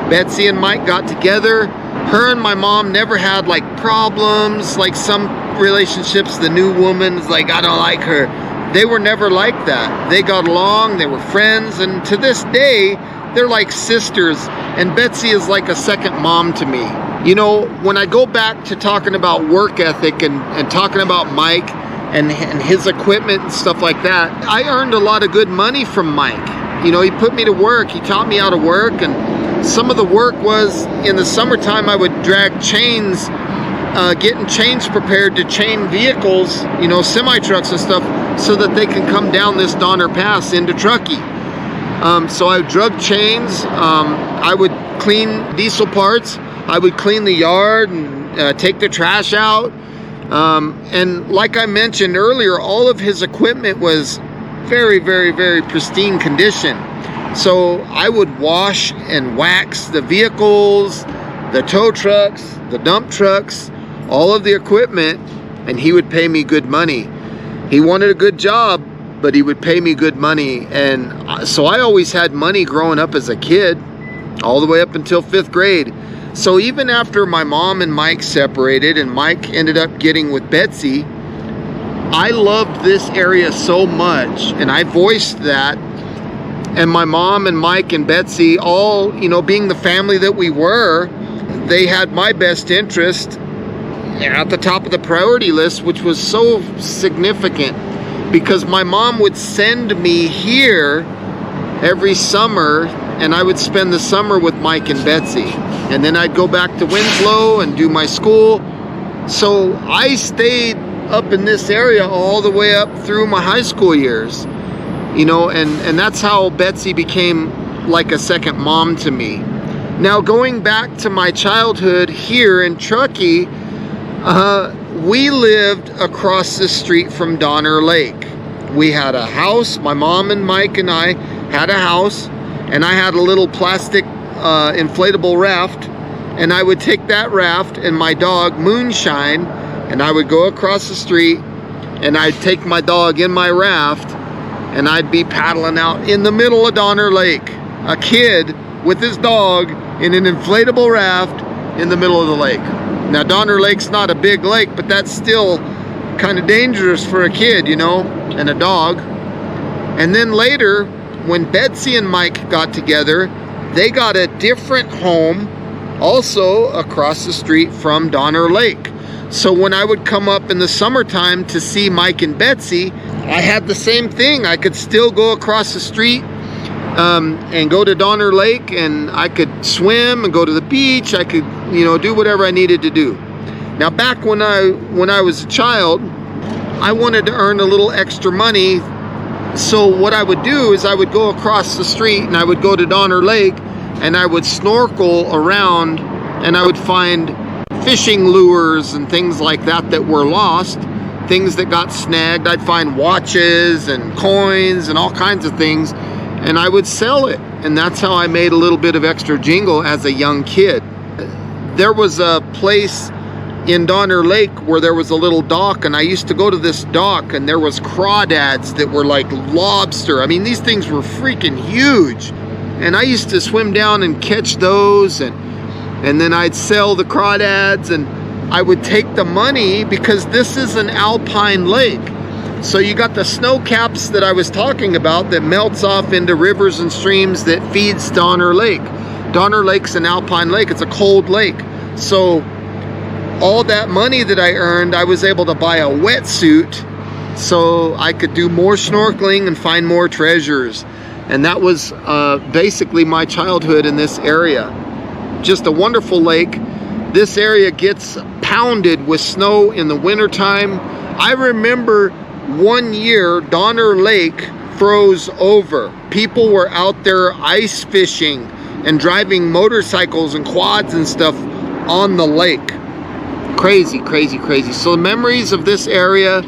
Betsy and Mike got together. Her and my mom never had like problems, like some relationships. The new woman's like, I don't like her. They were never like that. They got along, they were friends, and to this day, they're like sisters, and Betsy is like a second mom to me. You know, when I go back to talking about work ethic and talking about Mike and his equipment and stuff like that, I earned a lot of good money from Mike. You know, he put me to work, he taught me how to work, and some of the work was, in the summertime, I would drag chains, getting chains prepared to chain vehicles, you know, semi-trucks and stuff, so that they can come down this Donner Pass into Truckee. So I drug chains, I would clean diesel parts, I would clean the yard and take the trash out. And like I mentioned earlier, all of his equipment was very, very, very pristine condition. So I would wash and wax the vehicles, the tow trucks, the dump trucks, all of the equipment, and he would pay me good money. He wanted a good job, but he would pay me good money. And so I always had money growing up as a kid, all the way up until 5th grade. So even after my mom and Mike separated and Mike ended up getting with Betsy, I loved this area so much, and I voiced that. And my mom and Mike and Betsy, all, you know, being the family that we were, they had my best interest at the top of the priority list, which was so significant because my mom would send me here every summer, and I would spend the summer with Mike and Betsy. And then I'd go back to Winslow and do my school. So I stayed up in this area all the way up through my high school years. You know, and that's how Betsy became like a second mom to me. Now, going back to my childhood here in Truckee, we lived across the street from Donner Lake. We had a house, my mom and Mike and I had a house, and I had a little plastic inflatable raft, and I would take that raft and my dog Moonshine, and I would go across the street, and I'd take my dog in my raft, and I'd be paddling out in the middle of Donner Lake. A kid with his dog in an inflatable raft in the middle of the lake. Now, Donner Lake's not a big lake, but that's still kind of dangerous for a kid, you know, and a dog. And then later, when Betsy and Mike got together, they got a different home also across the street from Donner Lake. So when I would come up in the summertime to see Mike and Betsy, I had the same thing. I could still go across the street and go to Donner Lake, and I could swim and go to the beach. I could, you know, do whatever I needed to do. Now, back when I was a child, I wanted to earn a little extra money. So what I would do is I would go across the street and I would go to Donner Lake and I would snorkel around, and I would find fishing lures and things like that that were lost, things that got snagged. I'd find watches and coins and all kinds of things, and I would sell it. And that's how I made a little bit of extra jingle as a young kid. There was a place in Donner Lake where there was a little dock, and I used to go to this dock, and there was crawdads that were like lobster. I mean, these things were freaking huge, and I used to swim down and catch those, and then I'd sell the crawdads, and I would take the money, because this is an alpine lake. So you got the snow caps that I was talking about that melts off into rivers and streams that feeds Donner Lake. Donner Lake's an alpine lake. It's a cold lake. So all that money that I earned, I was able to buy a wetsuit so I could do more snorkeling and find more treasures. And that was basically my childhood in this area. Just a wonderful lake. This area gets pounded with snow in the wintertime. I remember one year Donner Lake froze over. People were out there ice fishing and driving motorcycles and quads and stuff on the lake. Crazy, crazy, crazy. So the memories of this area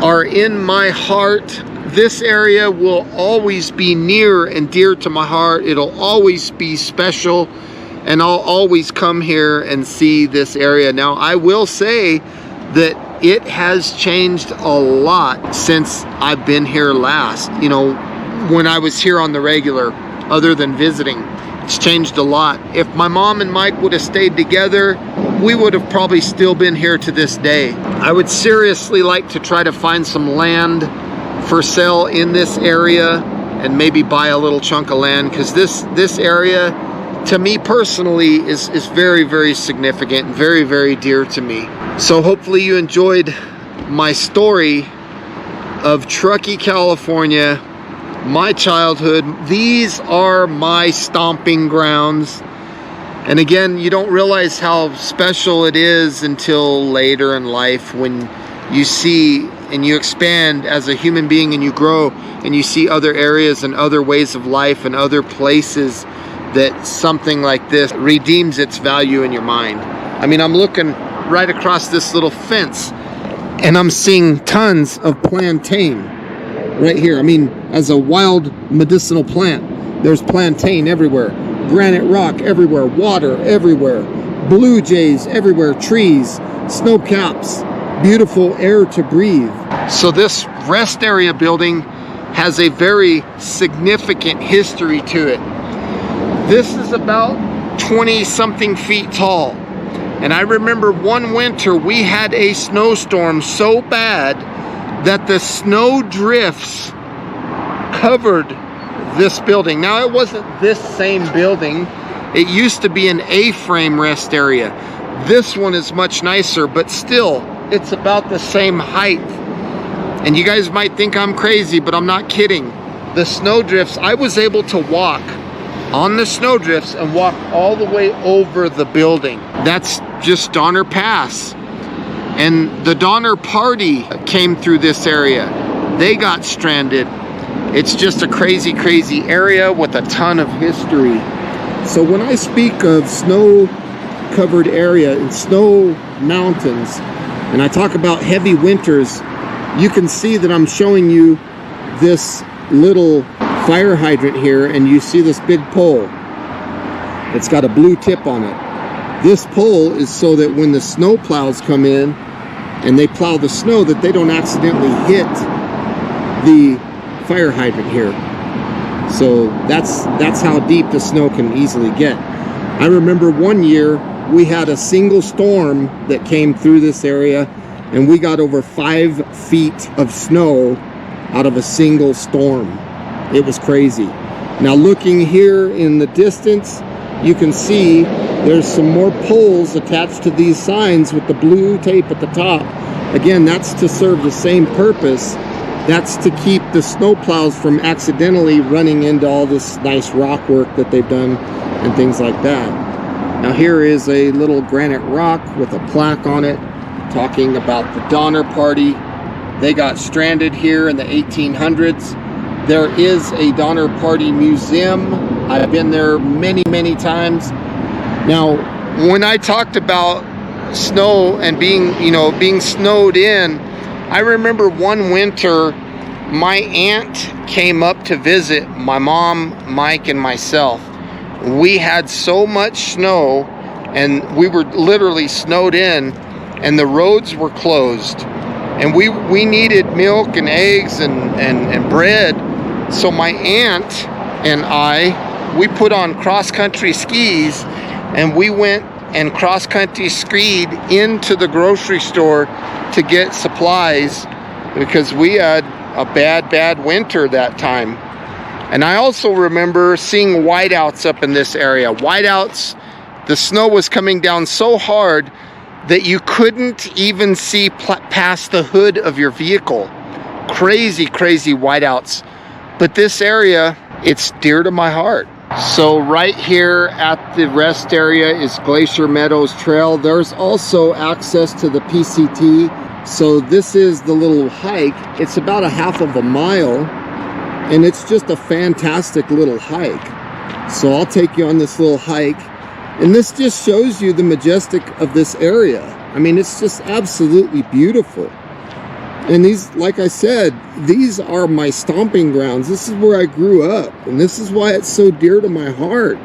are in my heart. This area will always be near and dear to my heart. It'll always be special, and I'll always come here and see this area. Now, I will say that it has changed a lot since I've been here last. You know, when I was here on the regular, other than visiting, it's changed a lot. If my mom and Mike would have stayed together, we would have probably still been here to this day. I would seriously like to try to find some land for sale in this area and maybe buy a little chunk of land, because this area, to me personally, is very, very significant and very, very dear to me. So hopefully you enjoyed my story of Truckee, California, my childhood. These are my stomping grounds. And again, you don't realize how special it is until later in life, when you see and you expand as a human being and you grow and you see other areas and other ways of life and other places, that something like this redeems its value in your mind. I mean, I'm looking right across this little fence and I'm seeing tons of plantain right here. I mean, as a wild medicinal plant, there's plantain everywhere, granite rock everywhere, water everywhere, blue jays everywhere, trees, snow caps, beautiful air to breathe. So this rest area building has a very significant history to it. This is about 20 something feet tall. And I remember one winter we had a snowstorm so bad that the snow drifts covered this building. Now, it wasn't this same building. It used to be an A-frame rest area. This one is much nicer, but still, it's about the same height. And you guys might think I'm crazy, but I'm not kidding. The snow drifts, I was able to walk on the snow drifts and walk all the way over the building. That's just Donner Pass. And the Donner Party came through this area. They got stranded. It's just a crazy, crazy area with a ton of history. So when I speak of snow-covered area and snow mountains, and I talk about heavy winters, you can see that I'm showing you this little fire hydrant here, and you see this big pole. It's got a blue tip on it. This pole is so that when the snow plows come in and they plow the snow, that they don't accidentally hit the fire hydrant here. So that's how deep the snow can easily get. I remember one year we had a single storm that came through this area, and we got over 5 feet of snow out of a single storm. It was crazy. Now, looking here in the distance, you can see there's some more poles attached to these signs with the blue tape at the top. Again, that's to serve the same purpose. That's to keep the snowplows from accidentally running into all this nice rock work that they've done and things like that. Now, here is a little granite rock with a plaque on it talking about the Donner Party. They got stranded here in the 1800s. There is a Donner Party museum. I've been there many, many times. Now, when I talked about snow and being snowed in, I remember one winter my aunt came up to visit my mom, Mike, and myself. We had so much snow, and we were literally snowed in, and the roads were closed. And we needed milk and eggs and bread. So my aunt and we put on cross-country skis, and we went and cross-country skied into the grocery store to get supplies, because we had a bad winter that time. And I also remember seeing whiteouts up in this area. Whiteouts, the snow was coming down so hard that you couldn't even see past the hood of your vehicle. Crazy, crazy whiteouts. But this area, it's dear to my heart. So right here at the rest area is Glacier Meadows Trail. There's also access to the PCT. So this is the little hike. It's about a half of a mile, and it's just a fantastic little hike. So I'll take you on this little hike. And this just shows you the majestic of this area. I mean, it's just absolutely beautiful. And these, like I said, these are my stomping grounds. This is where I grew up, and this is why it's so dear to my heart.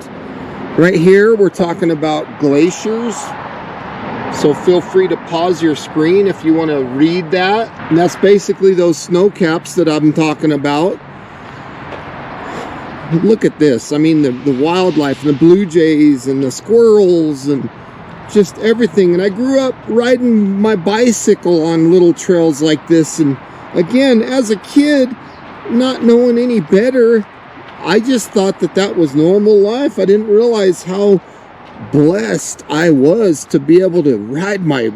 Right here, we're talking about glaciers. So feel free to pause your screen if you want to read that. And that's basically those snow caps that I'm talking about. Look at this. I mean, the wildlife, and the blue jays and the squirrels and just everything. And I grew up riding my bicycle on little trails like this. And again, as a kid, not knowing any better, I just thought that that was normal life. I didn't realize how blessed I was to be able to ride my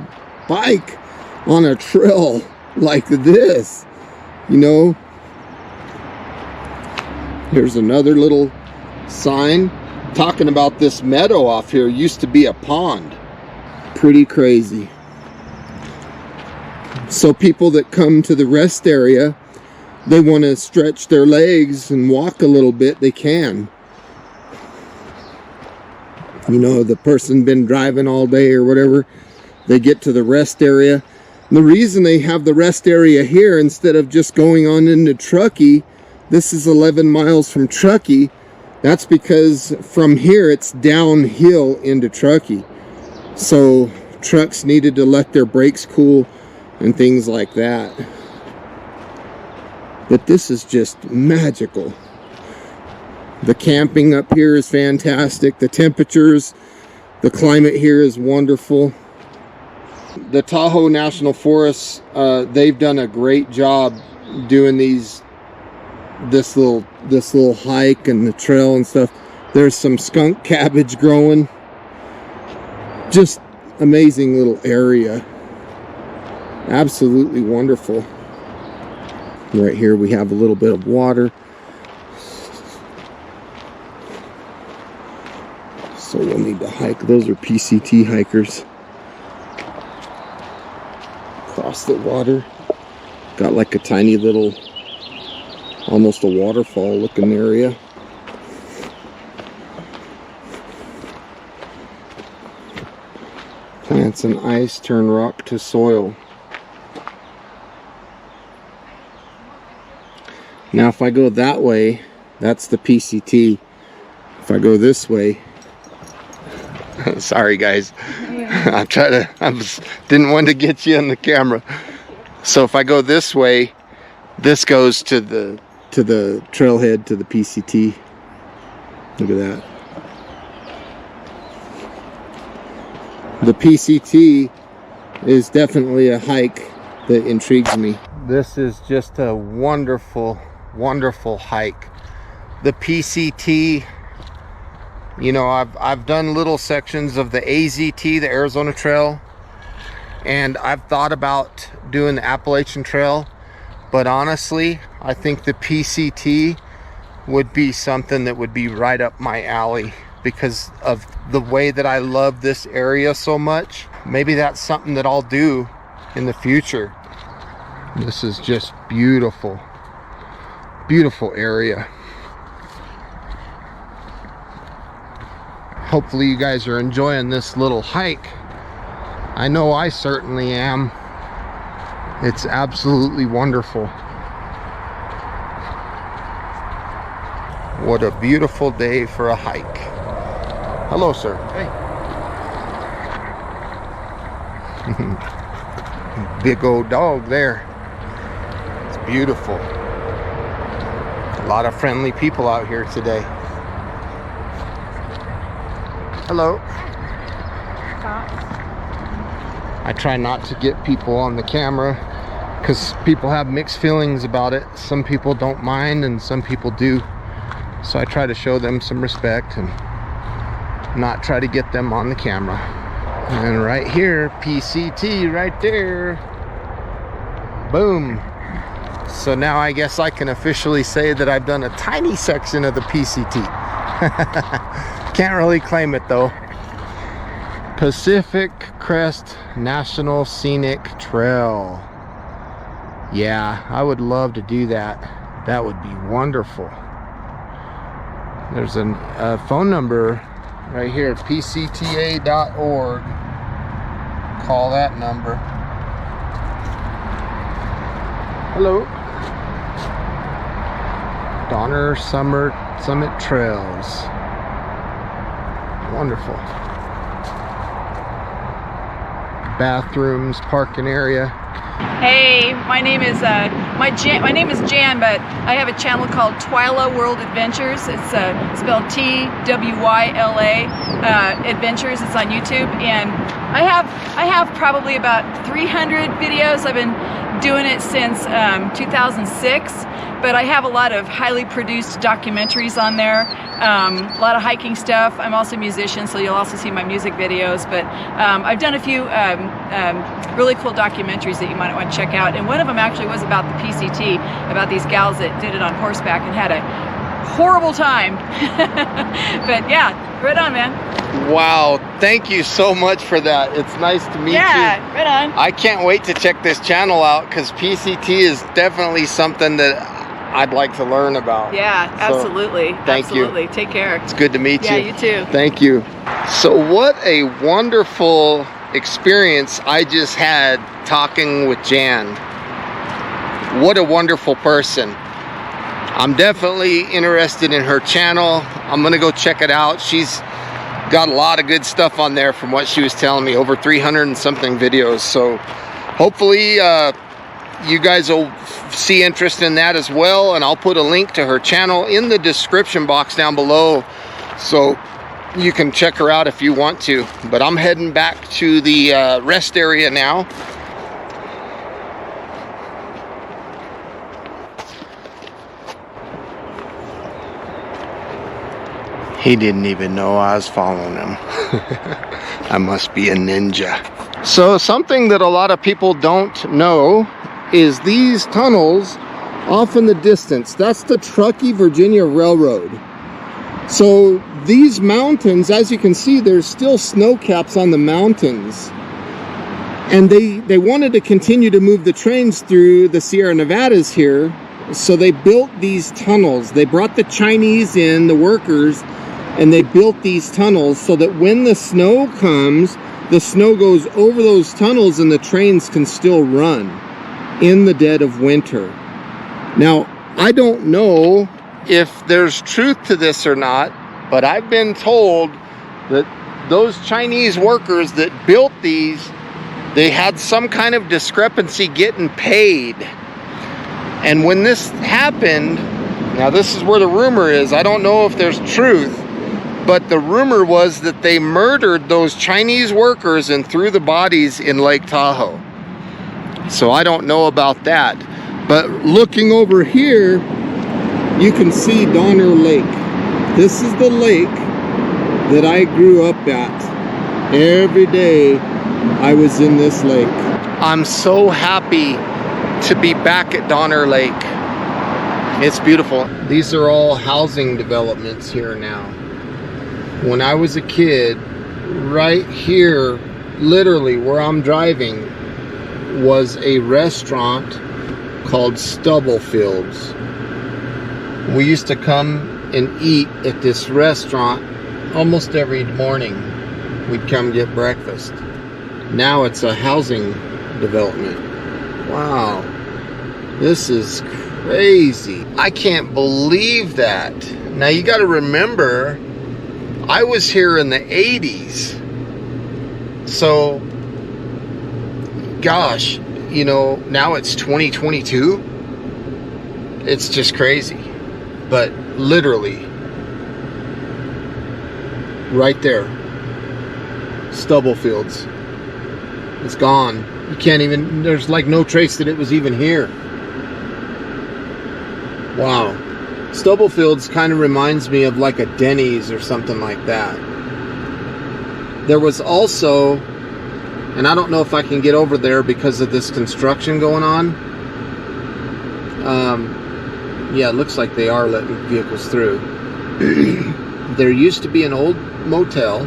bike on a trail like this, you know. Here's another little sign talking about this meadow off here. Used to be a pond. Pretty crazy. So people that come to the rest area, they want to stretch their legs and walk a little bit, they can. You know, the person been driving all day or whatever, they get to the rest area. And the reason they have the rest area here instead of just going on into Truckee, this is 11 miles from Truckee, that's because from here it's downhill into Truckee. So trucks needed to let their brakes cool and things like that. But this is just magical. The camping up here is fantastic. The temperatures, the climate here is wonderful. The Tahoe National Forest, they've done a great job doing this little hike and the trail and stuff. There's some skunk cabbage growing. Just amazing little area. Absolutely wonderful. Right here we have a little bit of water. So we'll need to hike. Those are PCT hikers. Across the water. Got like a tiny little, almost a waterfall looking area. Plants and ice turn rock to soil. Now if I go that way, that's the PCT. If I go this way, sorry guys, I didn't want to get you on the camera. So if I go this way, this goes to the trailhead, to the PCT. Look at that. The PCT is definitely a hike that intrigues me. This is just a wonderful, wonderful hike. The PCT, you know, I've done little sections of the AZT, the Arizona Trail, and I've thought about doing the Appalachian Trail, but honestly, I think the PCT would be something that would be right up my alley because of the way that I love this area so much. Maybe that's something that I'll do in the future. This is just beautiful, beautiful area. Hopefully you guys are enjoying this little hike. I know I certainly am. It's absolutely wonderful. What a beautiful day for a hike. Hello, sir. Hey. Big old dog there. It's beautiful. A lot of friendly people out here today. Hello. I try not to get people on the camera because people have mixed feelings about it. Some people don't mind and some people do. So I try to show them some respect and not try to get them on the camera. And right here, PCT right there. Boom. So now I guess I can officially say that I've done a tiny section of the PCT. Can't really claim it though. Pacific Crest National Scenic Trail. Yeah, I would love to do that. That would be wonderful. There's a phone number right here, pcta.org. Call that number. Hello. Donner Summit Trails. Wonderful. bathrooms, parking area. Hey, my name is Jan, but I have a channel called Twyla World Adventures. It's spelled T-W-Y-L-A Adventures. It's on YouTube, and I have probably about 300 videos. I've been doing it since 2006, but I have a lot of highly produced documentaries on there, a lot of hiking stuff. I'm also a musician, so you'll also see my music videos, but I've done a few really cool documentaries that you might want to check out, and one of them actually was about the PCT, about these gals that did it on horseback and had a horrible time. But yeah, right on, man. Wow, thank you so much for that. It's nice to meet you. Yeah, right on. I can't wait to check this channel out, because PCT is definitely something that I'd like to learn about. Yeah, absolutely. So, thank you. Take care. It's good to meet you. Yeah, you too. Thank you. So what a wonderful experience I just had talking with Jan. What a wonderful person. I'm definitely interested in her channel. I'm gonna go check it out. She's got a lot of good stuff on there from what she was telling me, over 300 and something videos. So hopefully you guys will see interest in that as well, and I'll put a link to her channel in the description box down below, so you can check her out if you want to. But I'm heading back to the rest area now. He didn't even know I was following him. I must be a ninja. So something that a lot of people don't know is these tunnels off in the distance. That's the Truckee, Virginia Railroad. So these mountains, as you can see, there's still snow caps on the mountains. And they wanted to continue to move the trains through the Sierra Nevadas here. So they built these tunnels. They brought the Chinese in, the workers, and they built these tunnels so that when the snow comes, the snow goes over those tunnels and the trains can still run in the dead of winter. Now, I don't know if there's truth to this or not, but I've been told that those Chinese workers that built these, they had some kind of discrepancy getting paid. And when this happened, now this is where the rumor is, I don't know if there's truth, but the rumor was that they murdered those Chinese workers and threw the bodies in Lake Tahoe. So I don't know about that. But looking over here, you can see Donner Lake. This is the lake that I grew up at. Every day I was in this lake. I'm so happy to be back at Donner Lake. It's beautiful. These are all housing developments here now. When I was a kid, right here, literally where I'm driving, was a restaurant called Stubblefields. We used to come and eat at this restaurant almost every morning. We'd come get breakfast. Now it's a housing development. Wow, this is crazy. I can't believe that. Now you got to remember, I was here in the 80s. So, gosh, you know, now it's 2022. It's just crazy. But literally, right there, Stubblefields. It's gone. You can't even, there's like no trace that it was even here. Wow. Stubblefields kind of reminds me of like a Denny's or something like that. There was also, and I don't know if I can get over there because of this construction going on. Yeah, it looks like they are letting vehicles through. There used to be an old motel,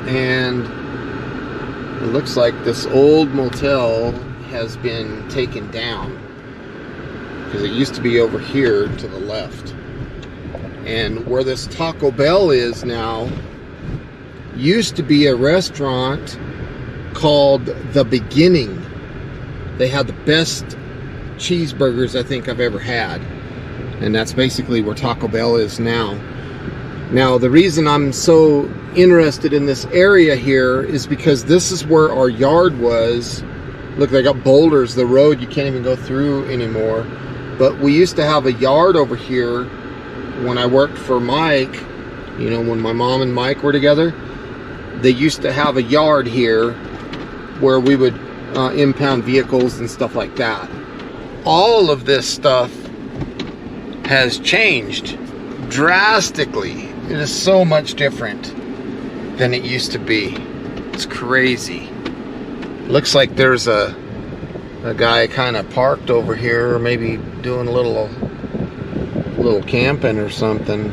and it looks like this old motel has been taken down, because it used to be over here to the left. And where this Taco Bell is now used to be a restaurant called The Beginning. They had the best cheeseburgers I think I've ever had, and that's basically where Taco Bell is now. Now the reason I'm so interested in this area here is because this is where our yard was. Look, they got boulders. The road you can't even go through anymore. But we used to have a yard over here when I worked for Mike. You know, when my mom and Mike were together, they used to have a yard here where we would impound vehicles and stuff like that. All of this stuff has changed drastically. It is so much different than it used to be. It's crazy. Looks like there's a guy kind of parked over here, or maybe doing a little camping or something.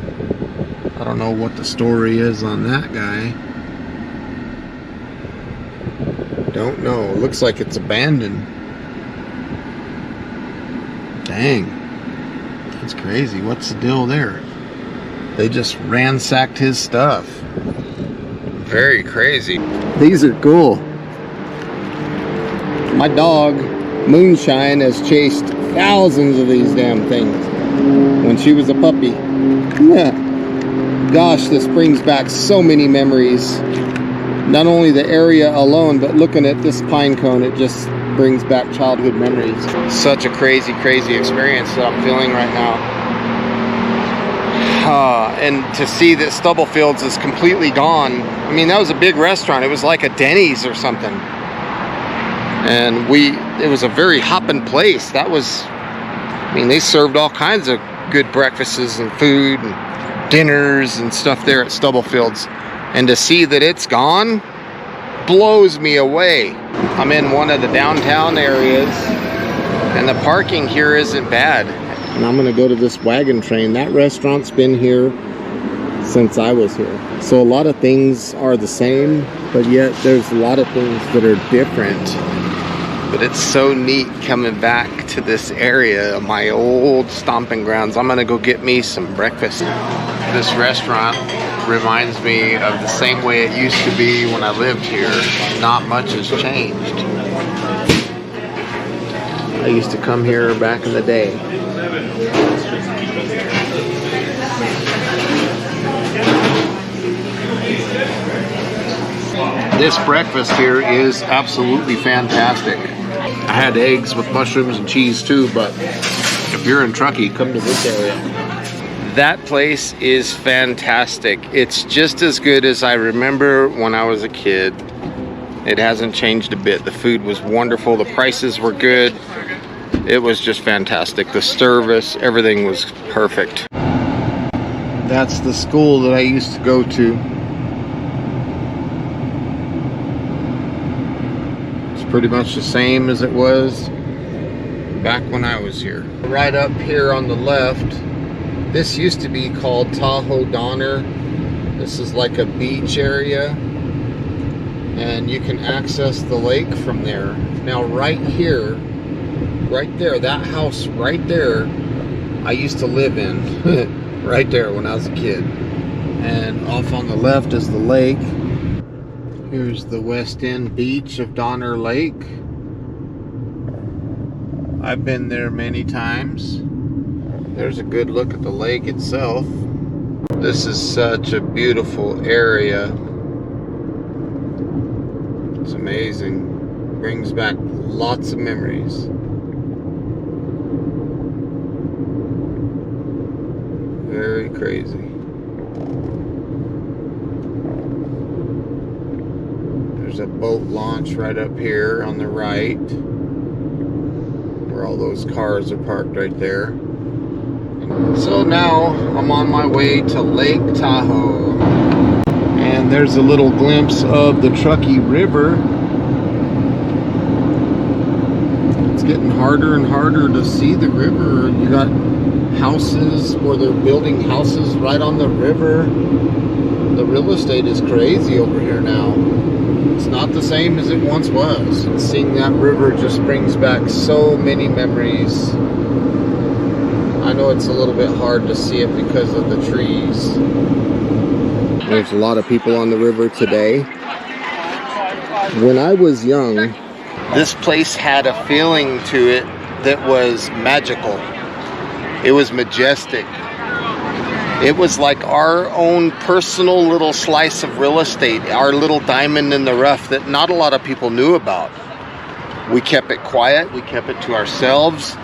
I don't know what the story is on that guy. Don't know. Looks like it's abandoned. Dang. That's crazy. What's the deal there? They just ransacked his stuff. Very crazy. These are cool. My dog, Moonshine, has chased thousands of these damn things when she was a puppy. Yeah. Gosh, this brings back so many memories. Not only the area alone, but looking at this pine cone, it just brings back childhood memories. Such a crazy, crazy experience that I'm feeling right now. And to see that Stubblefields is completely gone. I mean, that was a big restaurant. It was like a Denny's or something. And it was a very hopping place. That was, I mean, they served all kinds of good breakfasts and food and dinners and stuff there at Stubblefields. And to see that it's gone blows me away. I'm in one of the downtown areas and the parking here isn't bad. And I'm gonna go to this wagon train. That restaurant's been here since I was here. So a lot of things are the same, but yet there's a lot of things that are different. But it's so neat coming back to this area of my old stomping grounds. I'm gonna go get me some breakfast. This restaurant reminds me of the same way it used to be when I lived here. Not much has changed. I used to come here back in the day. This breakfast here is absolutely fantastic. I had eggs with mushrooms and cheese too, but if you're in Truckee, come to this area. That place is fantastic. It's just as good as I remember when I was a kid. It hasn't changed a bit. The food was wonderful. The prices were good. It was just fantastic. The service, everything was perfect. That's the school that I used to go to. It's pretty much the same as it was back when I was here. Right up here on the left, this used to be called Tahoe Donner. This is like a beach area, and you can access the lake from there. Now right here, right there, that house right there, I used to live in right there when I was a kid. And off on the left is the lake. Here's the west end beach of Donner Lake. I've been there many times. There's a good look at the lake itself. This is such a beautiful area. It's amazing. Brings back lots of memories. Very crazy. There's a boat launch right up here on the right, where all those cars are parked right there. So now I'm on my way to Lake Tahoe, and there's a little glimpse of the Truckee River. It's getting harder and harder to see the river. You got houses where they're building houses right on the river. The real estate is crazy over here now. It's not the same as it once was. And seeing that river just brings back so many memories. I know it's a little bit hard to see it because of the trees. There's a lot of people on the river today. When I was young, this place had a feeling to it that was magical. It was majestic. It was like our own personal little slice of real estate, our little diamond in the rough that not a lot of people knew about. We kept it quiet, we kept it to ourselves,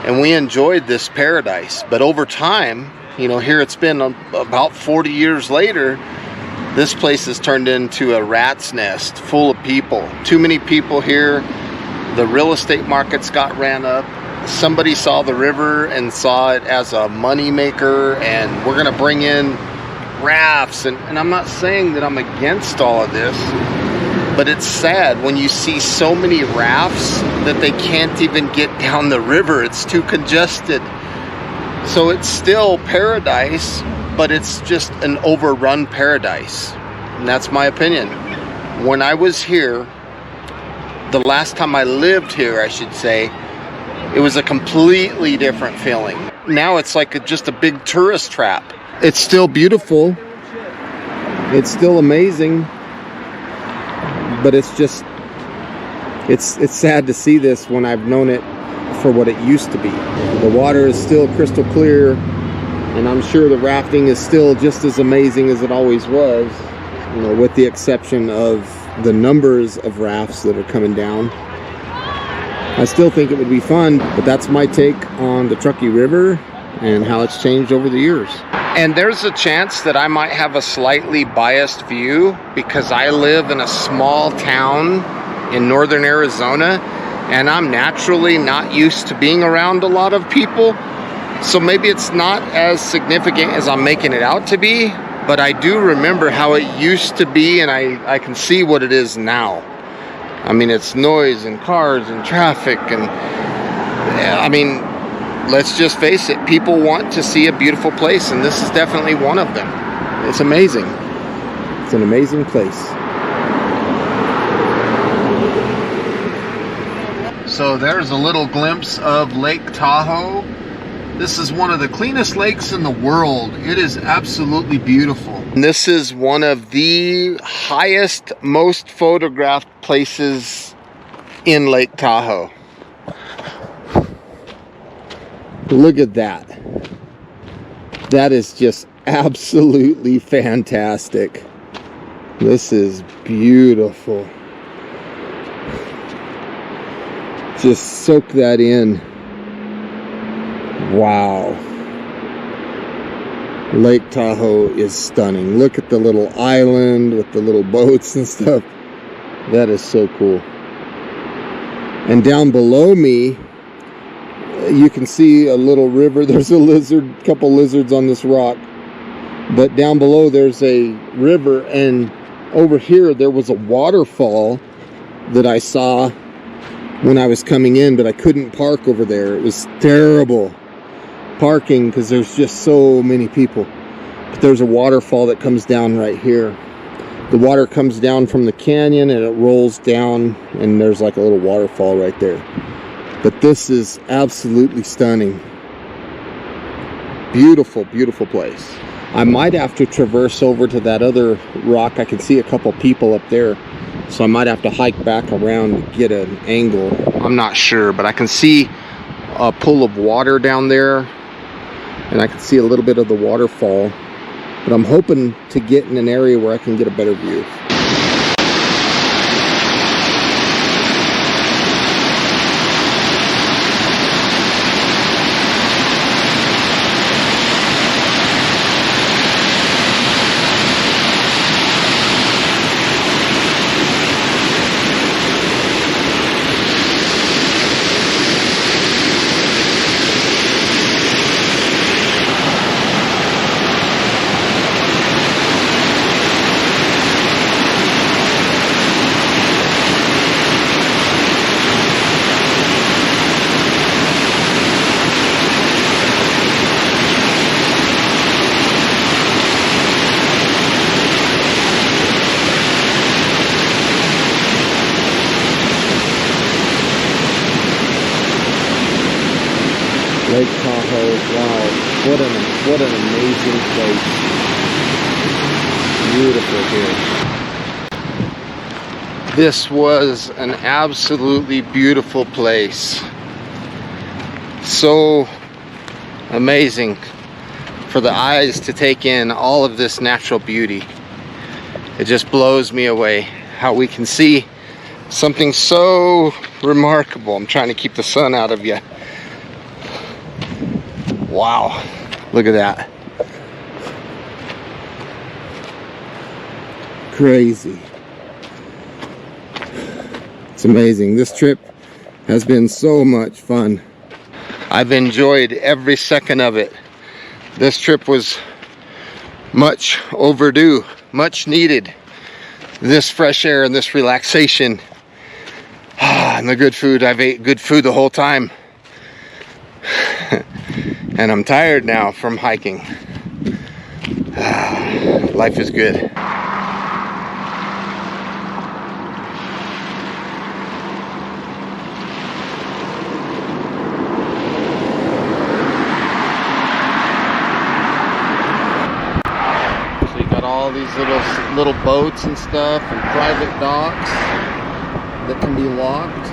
and we enjoyed this paradise. But over time, you know, here it's been about 40 years later, this place has turned into a rat's nest full of people. Too many people here. The real estate markets got ran up. Somebody saw the river and saw it as a money maker, and we're gonna bring in rafts. And I'm not saying that I'm against all of this, but it's sad when you see so many rafts that they can't even get down the river. It's too congested. So it's still paradise, but it's just an overrun paradise. And that's my opinion. When I was here, the last time I lived here, I should say, it was a completely different feeling. Now it's like just a big tourist trap. It's still beautiful. It's still amazing. But it's just, it's sad to see this when I've known it for what it used to be. The water is still crystal clear, and I'm sure the rafting is still just as amazing as it always was, you know, with the exception of the numbers of rafts that are coming down. I still think it would be fun, but that's my take on the Truckee River and how it's changed over the years. And there's a chance that I might have a slightly biased view because I live in a small town in northern Arizona, and I'm naturally not used to being around a lot of people. So maybe it's not as significant as I'm making it out to be, but I do remember how it used to be, and I can see what it is now. I mean, it's noise and cars and traffic, and I mean, let's just face it, people want to see a beautiful place, and this is definitely one of them. It's amazing. It's an amazing place. So there's a little glimpse of Lake Tahoe. This is one of the cleanest lakes in the world. It is absolutely beautiful. And this is one of the highest, most photographed places in Lake Tahoe. Look at that. That is just absolutely fantastic. This is beautiful. Just soak that in. Wow. Lake Tahoe is stunning. Look at the little island with the little boats and stuff. That is so cool. And down below me, you can see a little river. There's a lizard, couple lizards on this rock. But down below there's a river, and over here there was a waterfall that I saw when I was coming in, but I couldn't park over there. It was terrible parking because there's just so many people. But there's a waterfall that comes down right here. The water comes down from the canyon and it rolls down, and there's like a little waterfall right there. But this is absolutely stunning. Beautiful, beautiful place. I might have to traverse over to that other rock. I can see a couple people up there, so I might have to hike back around to get an angle. I'm not sure, but I can see a pool of water down there, and I can see a little bit of the waterfall. But I'm hoping to get in an area where I can get a better view. Lake Tahoe, wow, what an amazing place. Beautiful here. This was an absolutely beautiful place. So amazing. for the eyes to take in all of this natural beauty. It just blows me away how we can see something so remarkable. I'm trying to keep the sun out of you. Wow, look at that. Crazy. It's amazing. This trip has been so much fun. I've enjoyed every second of it. This trip was much overdue, much needed. This fresh air and this relaxation. And the good food. I've ate good food the whole time. And I'm tired now from hiking. Life is good. All these little boats and stuff, and private docks that can be locked.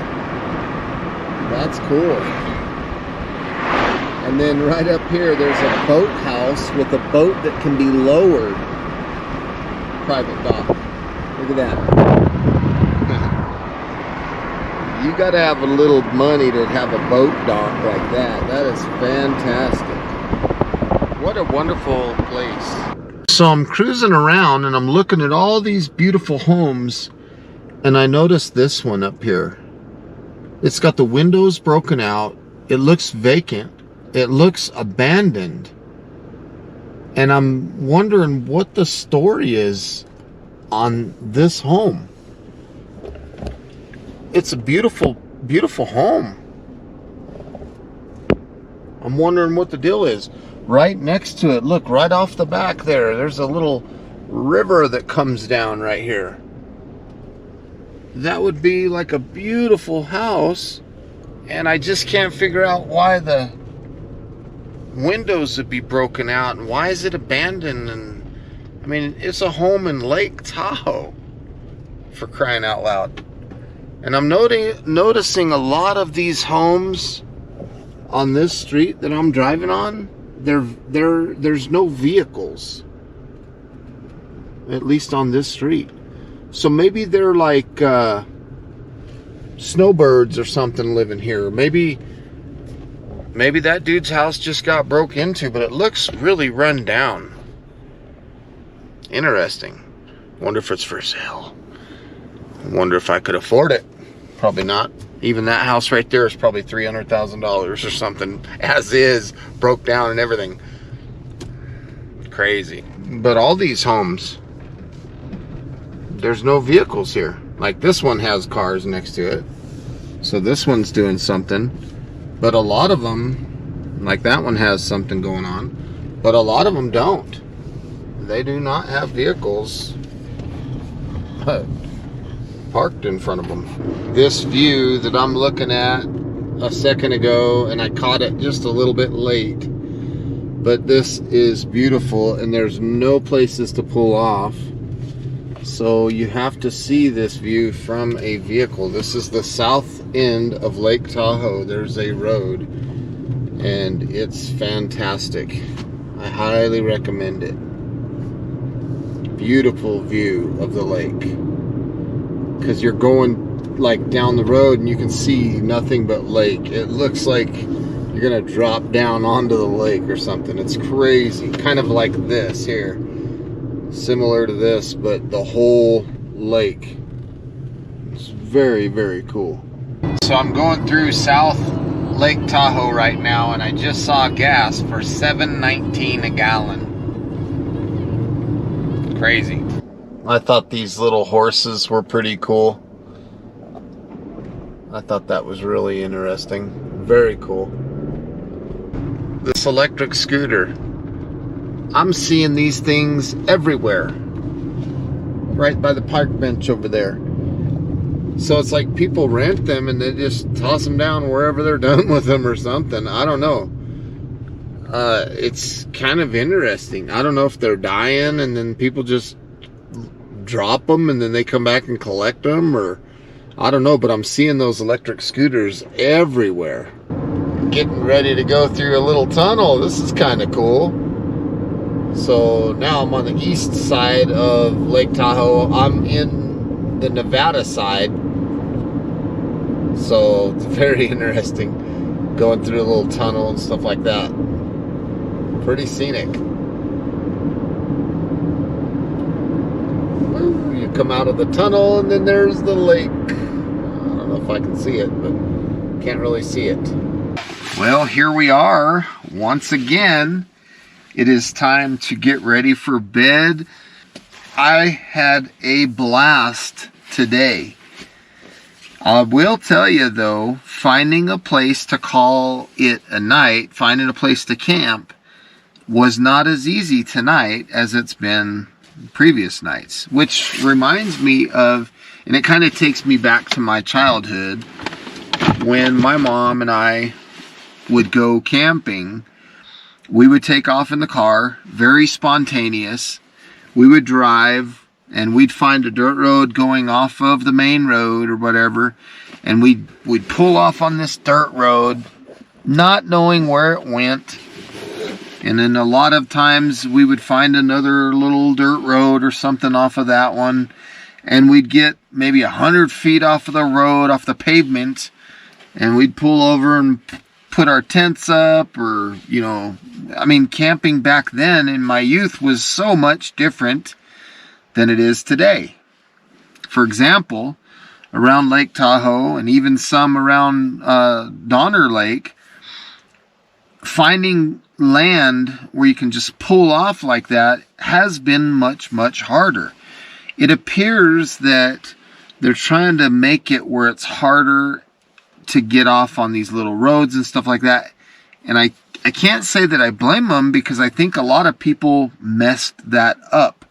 That's cool. And then right up here there's a boat house with a boat that can be lowered. Private dock. Look at that. You gotta have a little money to have a boat dock like that. That is fantastic. What a wonderful place. So I'm cruising around and I'm looking at all these beautiful homes, and I noticed this one up here. It's got the windows broken out. It looks vacant. It looks abandoned. And I'm wondering what the story is on this home. It's a beautiful, beautiful home. I'm wondering what the deal is. Right next to it, look, right off the back there's a little river that comes down right here. That would be like a beautiful house, and I just can't figure out why the windows would be broken out and why is it abandoned. And I mean, it's a home in Lake Tahoe, for crying out loud. And I'm noticing a lot of these homes on this street that I'm driving on. There's no vehicles, at least on this street. So maybe they're like snowbirds or something living here. Maybe that dude's house just got broke into, but it looks really run down. Interesting. Wonder if it's for sale. Wonder if I could afford it. Probably not. Even that house right there is probably $300,000 or something, as is, broke down and everything. Crazy. But all these homes, there's no vehicles here. Like this one has cars next to it, so this one's doing something. But a lot of them, like that one, has something going on, but a lot of them don't. They do not have vehicles parked in front of them. This view that I'm looking at a second ago, and I caught it just a little bit late, but this is beautiful, and there's no places to pull off, so you have to see this view from a vehicle. This is the south end of Lake Tahoe. There's a road, and it's fantastic. I highly recommend it. Beautiful view of the lake, because you're going like down the road and you can see nothing but lake. It looks like you're gonna drop down onto the lake or something. It's crazy. Kind of like this here, similar to this, but the whole lake. It's very, very cool. So I'm going through South Lake Tahoe right now, and I just saw gas for $7.19 a gallon. Crazy. I thought these little horses were pretty cool. I thought that was really interesting. Very cool. This electric scooter. I'm seeing these things everywhere. Right by the park bench over there. So it's like people rent them and they just toss them down wherever they're done with them or something. I don't know. It's kind of interesting. I don't know if they're dying and then people just drop them and then they come back and collect them, or I don't know, but I'm seeing those electric scooters everywhere. Getting ready to go through a little tunnel. This is kind of cool. So now I'm on the east side of Lake Tahoe. I'm in the Nevada side. So it's very interesting going through a little tunnel and stuff like that. Pretty scenic. You come out of the tunnel and then there's the lake. I don't know if I can see it, but can't really see it. Well, here we are once again. It is time to get ready for bed. I had a blast today. I will tell you though, finding a place to call it a night, finding a place to camp, was not as easy tonight as it's been previous nights. Which reminds me of, and it kind of takes me back to my childhood, when my mom and I would go camping. We would take off in the car, very spontaneous. We would drive and we'd find a dirt road going off of the main road or whatever, and we'd pull off on this dirt road, not knowing where it went. And then a lot of times we would find another little dirt road or something off of that one, and we'd get maybe 100 feet off of the road, off the pavement, and we'd pull over and put our tents up. Or, you know, I mean, camping back then in my youth was so much different than it is today. For example, around Lake Tahoe and even some around Donner Lake, finding land where you can just pull off like that has been much, much harder. It appears that they're trying to make it where it's harder to get off on these little roads and stuff like that. And I can't say that I blame them, because I think a lot of people messed that up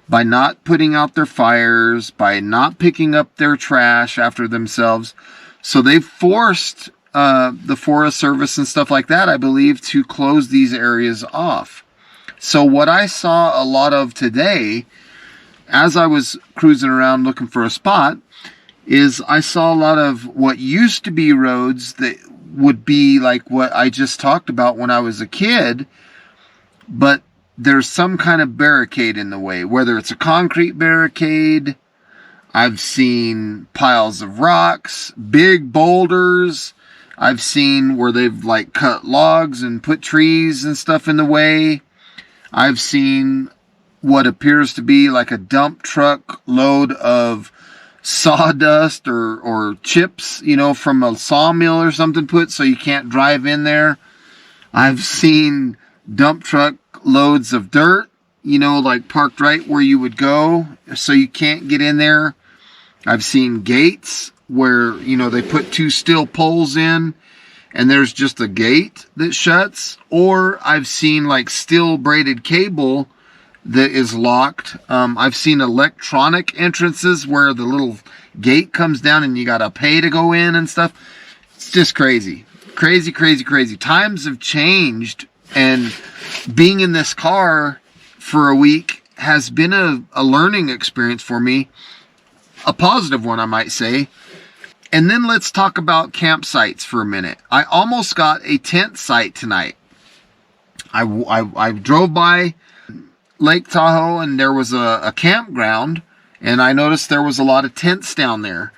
by not putting out their fires, by not picking up their trash after themselves. So they've forced the Forest Service and stuff like that, I believe, to close these areas off. So what I saw a lot of today, as I was cruising around looking for a spot, is I saw a lot of what used to be roads that would be like what I just talked about when I was a kid, but there's some kind of barricade in the way, whether it's a concrete barricade. I've seen piles of rocks, big boulders. I've seen where they've like cut logs and put trees and stuff in the way. I've seen what appears to be like a dump truck load of sawdust or chips, you know, from a sawmill or something put so you can't drive in there. I've seen dump truck loads of dirt, you know, like parked right where you would go so you can't get in there. I've seen gates where, you know, they put two steel poles in and there's just a gate that shuts. Or I've seen like steel braided cable that is locked. I've seen electronic entrances where the little gate comes down and you gotta pay to go in and stuff. It's just crazy. Crazy, crazy, crazy. Times have changed, and being in this car for a week has been a learning experience for me. A positive one, I might say. And then let's talk about campsites for a minute. I almost got a tent site tonight. I drove by Lake Tahoe and there was a campground, and I noticed there was a lot of tents down there.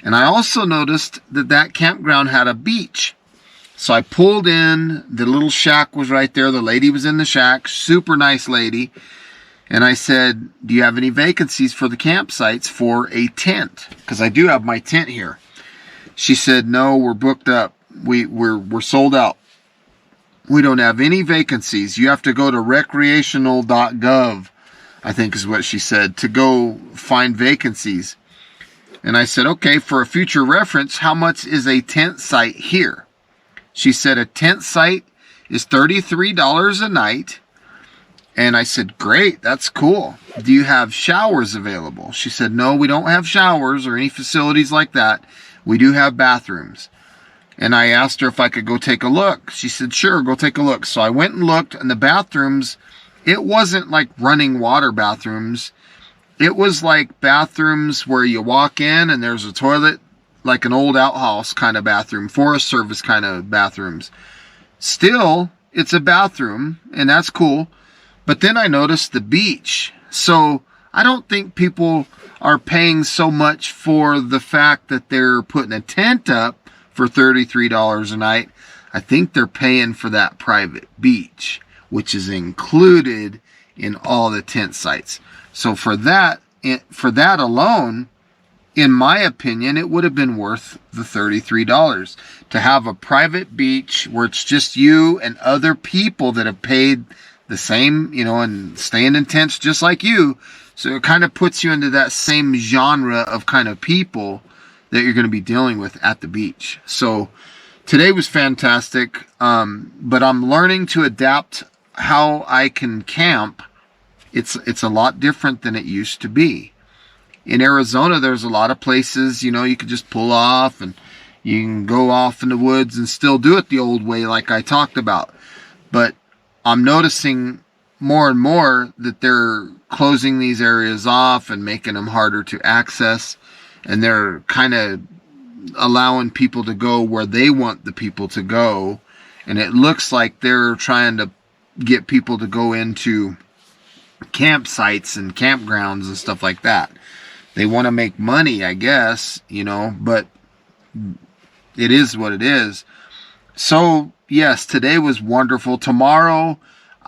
And I also noticed that campground had a beach. So I pulled in, the little shack was right there. The lady was in the shack, super nice lady. And I said, do you have any vacancies for the campsites for a tent? Because I do have my tent here. She said, no, we're booked up. We're sold out. We don't have any vacancies. You have to go to recreational.gov, I think is what she said, to go find vacancies. And I said, okay, for a future reference, how much is a tent site here? She said a tent site is $33 a night. And I said, great, that's cool. Do you have showers available? She said, no, we don't have showers or any facilities like that. We do have bathrooms. And I asked her if I could go take a look. She said, sure, go take a look. So I went and looked, and the bathrooms, it wasn't like running water bathrooms. It was like bathrooms where you walk in and there's a toilet, like an old outhouse kind of bathroom, Forest Service kind of bathrooms. Still, it's a bathroom, and that's cool. But then I noticed the beach. So I don't think people are paying so much for the fact that they're putting a tent up for $33 a night. I think they're paying for that private beach, which is included in all the tent sites. So for that alone, in my opinion, it would have been worth the $33 to have a private beach where it's just you and other people that have paid the same, you know, and staying in tents just like you. So it kind of puts you into that same genre of kind of people that you're going to be dealing with at the beach. So today was fantastic, but I'm learning to adapt how I can camp. It's a lot different than it used to be. In Arizona, there's a lot of places, you know, you could just pull off and you can go off in the woods and still do it the old way like I talked about. But I'm noticing more and more that they're closing these areas off and making them harder to access. And they're kind of allowing people to go where they want the people to go. And it looks like they're trying to get people to go into campsites and campgrounds and stuff like that. They want to make money, I guess, you know, but it is what it is. So, yes, today was wonderful. Tomorrow,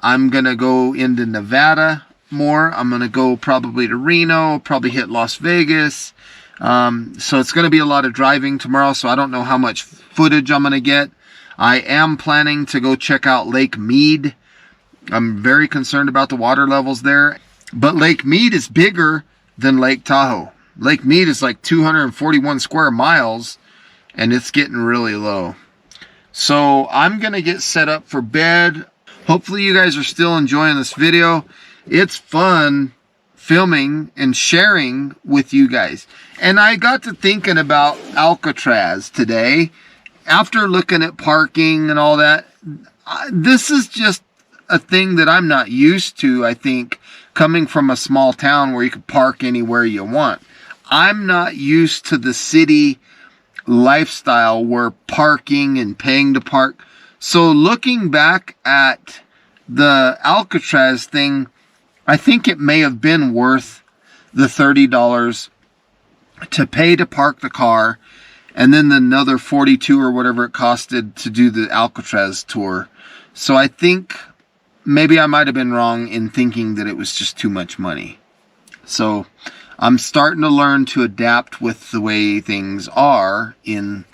I'm going to go into Nevada more. I'm going to go probably to Reno, probably hit Las Vegas. So it's going to be a lot of driving tomorrow, so I don't know how much footage I'm going to get. I am planning to go check out Lake Mead. I'm very concerned about the water levels there. But Lake Mead is bigger than Lake Tahoe. Lake Mead is like 241 square miles, and it's getting really low. So I'm going to get set up for bed. Hopefully you guys are still enjoying this video. It's fun filming and sharing with you guys. And I got to thinking about Alcatraz today. After looking at parking and all that, this is just a thing that I'm not used to, I think, coming from a small town where you can park anywhere you want. I'm not used to the city lifestyle where parking and paying to park. So looking back at the Alcatraz thing, I think it may have been worth the $30 to pay to park the car, and then another $42 or whatever it costed to do the Alcatraz tour. So I think maybe I might have been wrong in thinking that it was just too much money. So I'm starting to learn to adapt with the way things are in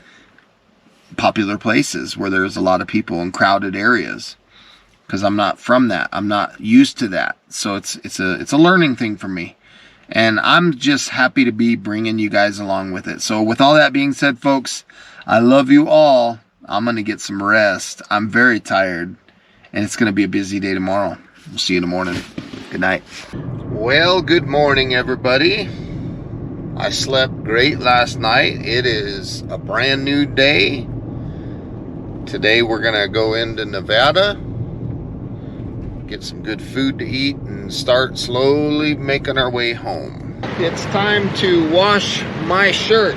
popular places where there's a lot of people in crowded areas. Because I'm not from that. I'm not used to that. So it's a learning thing for me. And I'm just happy to be bringing you guys along with it. So with all that being said, folks, I love you all. I'm going to get some rest. I'm very tired. And it's going to be a busy day tomorrow. We'll see you in the morning. Good night. Well, good morning, everybody. I slept great last night. It is a brand new day. Today we're going to go into Nevada, get some good food to eat, and start slowly making our way home. It's time to wash my shirt.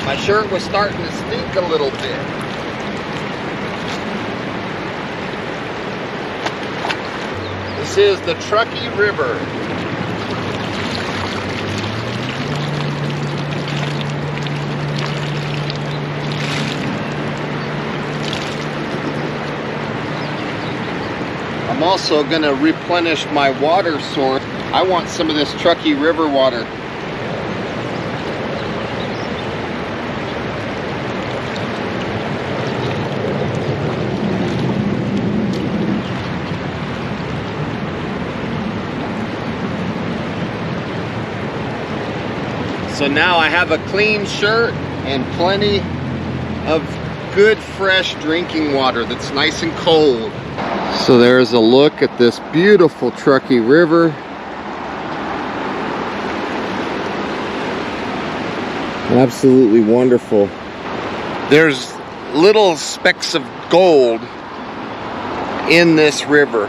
My shirt was starting to stink a little bit. This is the Truckee River. I'm also going to replenish my water source. I want some of this Truckee River water. So now I have a clean shirt and plenty of good fresh drinking water that's nice and cold. So there's a look at this beautiful Truckee River. Absolutely wonderful. There's little specks of gold in this river.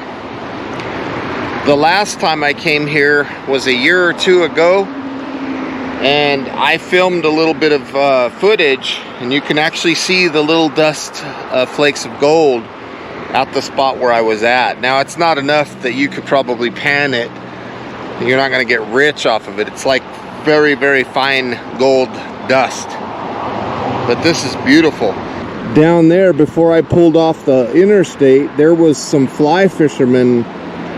The last time I came here was a year or two ago, And I filmed a little bit of footage, and you can actually see the little dust flakes of gold at the spot where I was at. Now, it's not enough that you could probably pan it. You're not going to get rich off of it. It's like very, very fine gold dust. But this is beautiful. Down there, before I pulled off the interstate, there was some fly fishermen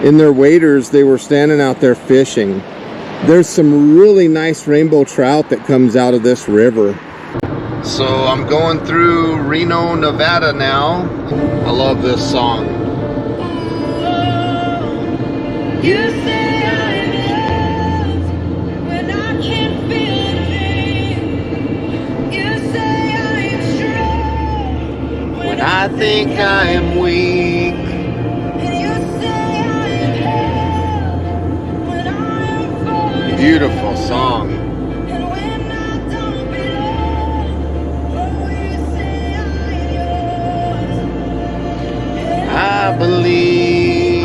in their waders. They were standing out there fishing. There's some really nice rainbow trout that comes out of this river. So I'm going through Reno, Nevada now. I love this song. You say I'm loved when I can't feel a thing. You say I'm strong When I think I am weak. and you say I'm held when I'm falling. Beautiful song. And when I don't belong, oh, you say I'm yours. I believe,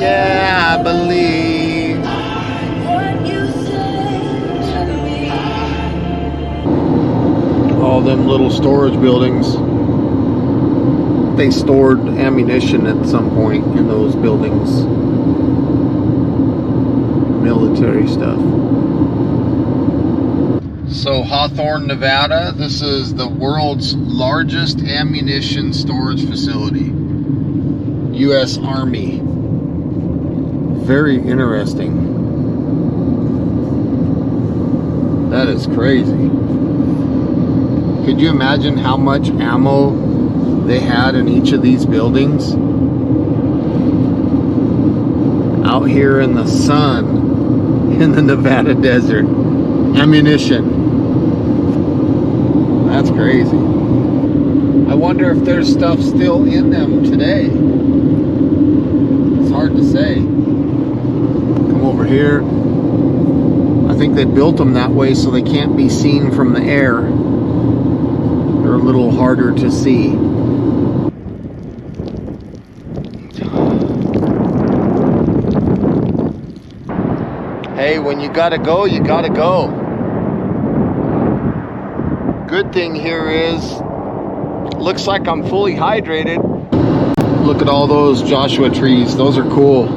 yeah, I believe. What you say to me. All them little storage buildings. They stored ammunition at some point in those buildings. Military stuff. So Hawthorne, Nevada, this is the world's largest ammunition storage facility. U.S. Army. Very interesting. That is crazy. Could you imagine how much ammo they had in each of these buildings? Out here in the sun, in the Nevada desert. Ammunition. That's crazy. I wonder if there's stuff still in them today. It's hard to say. Come over here. I think they built them that way so they can't be seen from the air. They're a little harder to see. Hey, when you gotta go, you gotta go. Good thing here is, looks like I'm fully hydrated. Look at all those Joshua trees. Those are cool.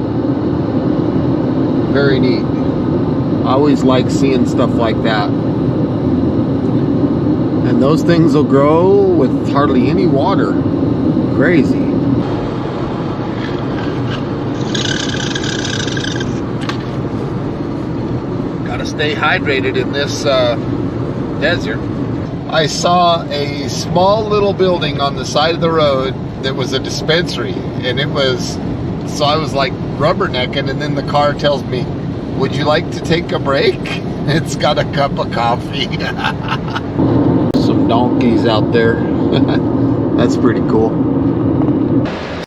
Very neat. I always like seeing stuff like that. And those things will grow with hardly any water. Crazy. Gotta stay hydrated in this desert. I saw a small little building on the side of the road that was a dispensary, and it was, so I was like rubbernecking, and then the car tells me, would you like to take a break? It's got a cup of coffee. Some donkeys out there. That's pretty cool.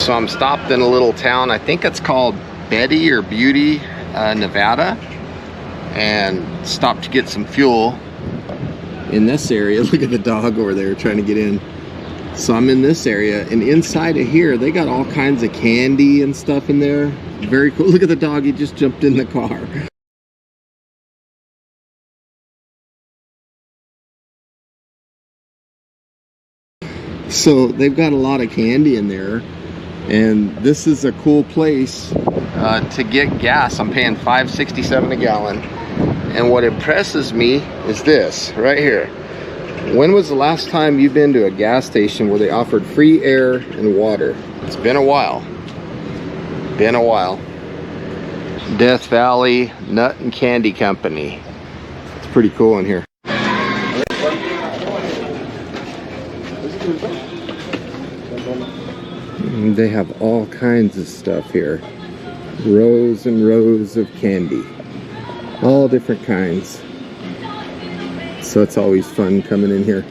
So I'm stopped in a little town, I think it's called Betty or Beauty, Nevada, and stopped to get some fuel in this area. Look at the dog over there trying to get in. So I'm in this area, and inside of here they got all kinds of candy and stuff in there. Very cool. Look at the dog, he just jumped in the car. So they've got a lot of candy in there, and this is a cool place to get gas. I'm paying $5.67 a gallon. And what impresses me is this right here. When was the last time you've been to a gas station where they offered free air and water? It's been a while. Been a while. Death Valley Nut and Candy Company. It's pretty cool in here. And they have all kinds of stuff here. Rows and rows of candy. All different kinds. So it's always fun coming in here.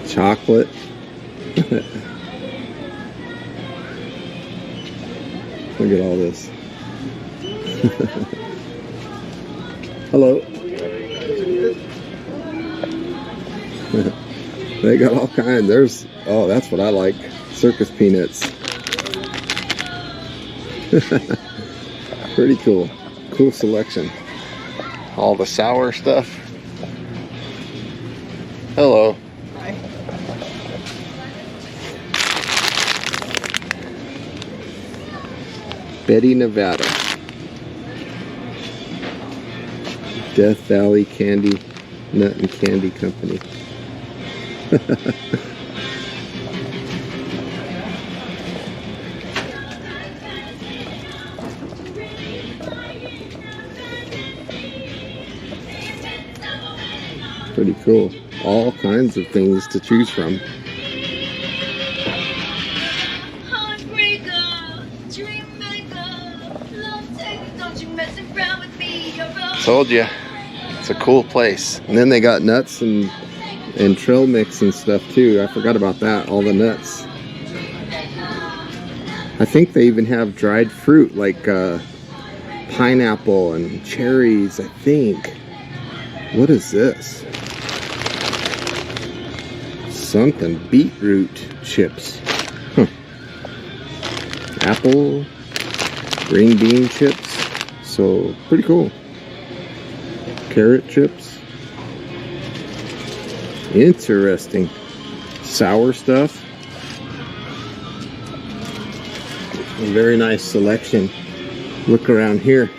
Chocolate. Look at all this. Hello. They got all kinds. There's, oh, that's what I like. Circus peanuts. Pretty cool. Cool selection. All the sour stuff. Hello. Hi. Betty, Nevada. Death Valley Candy Nut and Candy Company. Pretty cool. All kinds of things to choose from. Told you, it's a cool place. And then they got nuts and trail mix and stuff too. I forgot about that, all the nuts. I think they even have dried fruit like pineapple and cherries, I think. What is this? Something, beetroot chips. Huh. Apple, green bean chips. So pretty cool. Carrot chips. Interesting. Sour stuff. A very nice selection. Look around here.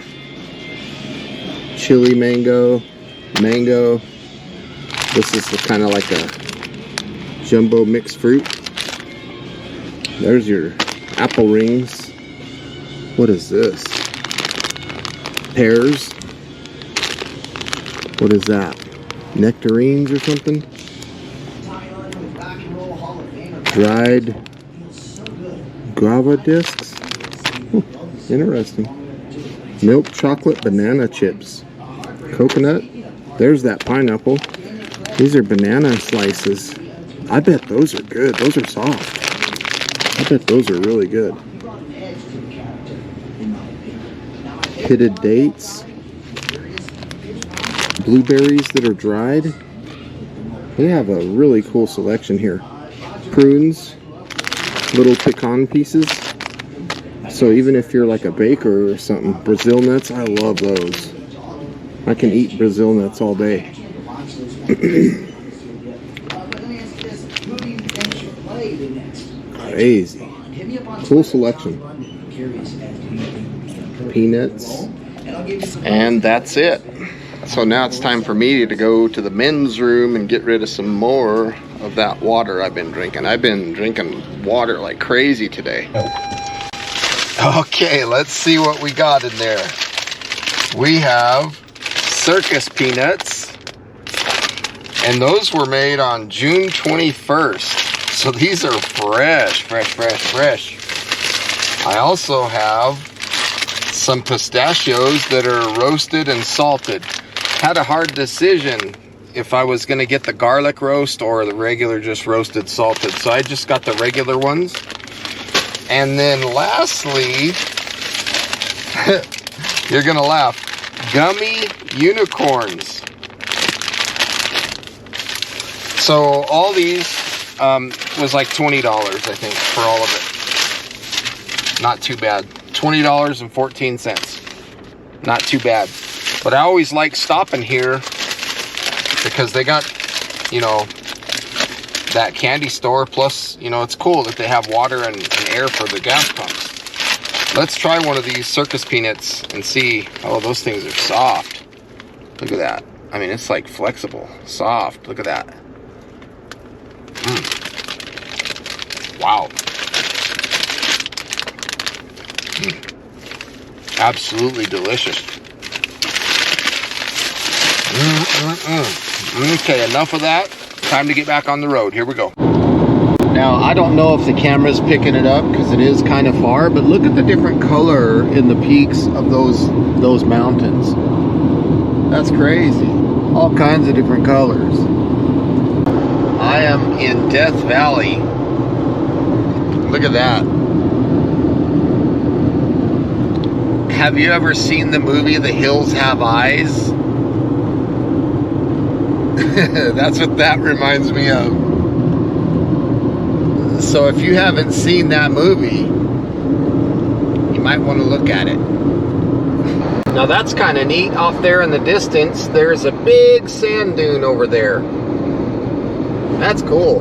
Chili mango. Mango. This is kind of like a jumbo mixed fruit. There's your apple rings. What is this? Pears. What is that? Nectarines or something? Dried guava discs. Interesting. Milk chocolate banana chips. Coconut. There's that pineapple. These are banana slices. I bet those are good. Those are soft. I bet those are really good. Pitted dates. Blueberries that are dried. They have a really cool selection here. Prunes. Little pecan pieces. So even if you're like a baker or something, Brazil nuts, I love those. I can eat Brazil nuts all day. Crazy. Cool selection. Peanuts. And that's it. So now it's time for me to go to the men's room and get rid of some more of that water I've been drinking. I've been drinking water like crazy today. Okay, let's see what we got in there. We have circus peanuts, and those were made on June 21st. So these are fresh. I also have some pistachios that are roasted and salted. Had a hard decision if I was gonna get the garlic roast or the regular just roasted salted. So I just got the regular ones. And then lastly, you're gonna laugh, gummy unicorns. So all these was like $20, I think, for all of it. Not too bad. $20.14. Not too bad. But I always like stopping here because they got, you know, that candy store. Plus, you know, it's cool that they have water and air for the gas pumps. Let's try one of these circus peanuts and see. Oh, those things are soft. Look at that. I mean, it's like flexible, soft. Look at that. Wow. Absolutely delicious. Okay, enough of that. Time to get back on the road. Here we go. Now, I don't know if the camera's picking it up because it is kind of far, but look at the different color in the peaks of those mountains. That's crazy. All kinds of different colors. I am in Death Valley. Look at that. Have you ever seen the movie The Hills Have Eyes? That's what that reminds me of. So if you haven't seen that movie, you might want to look at it. Now that's kind of neat. Off there in the distance, there's a big sand dune over there. That's cool.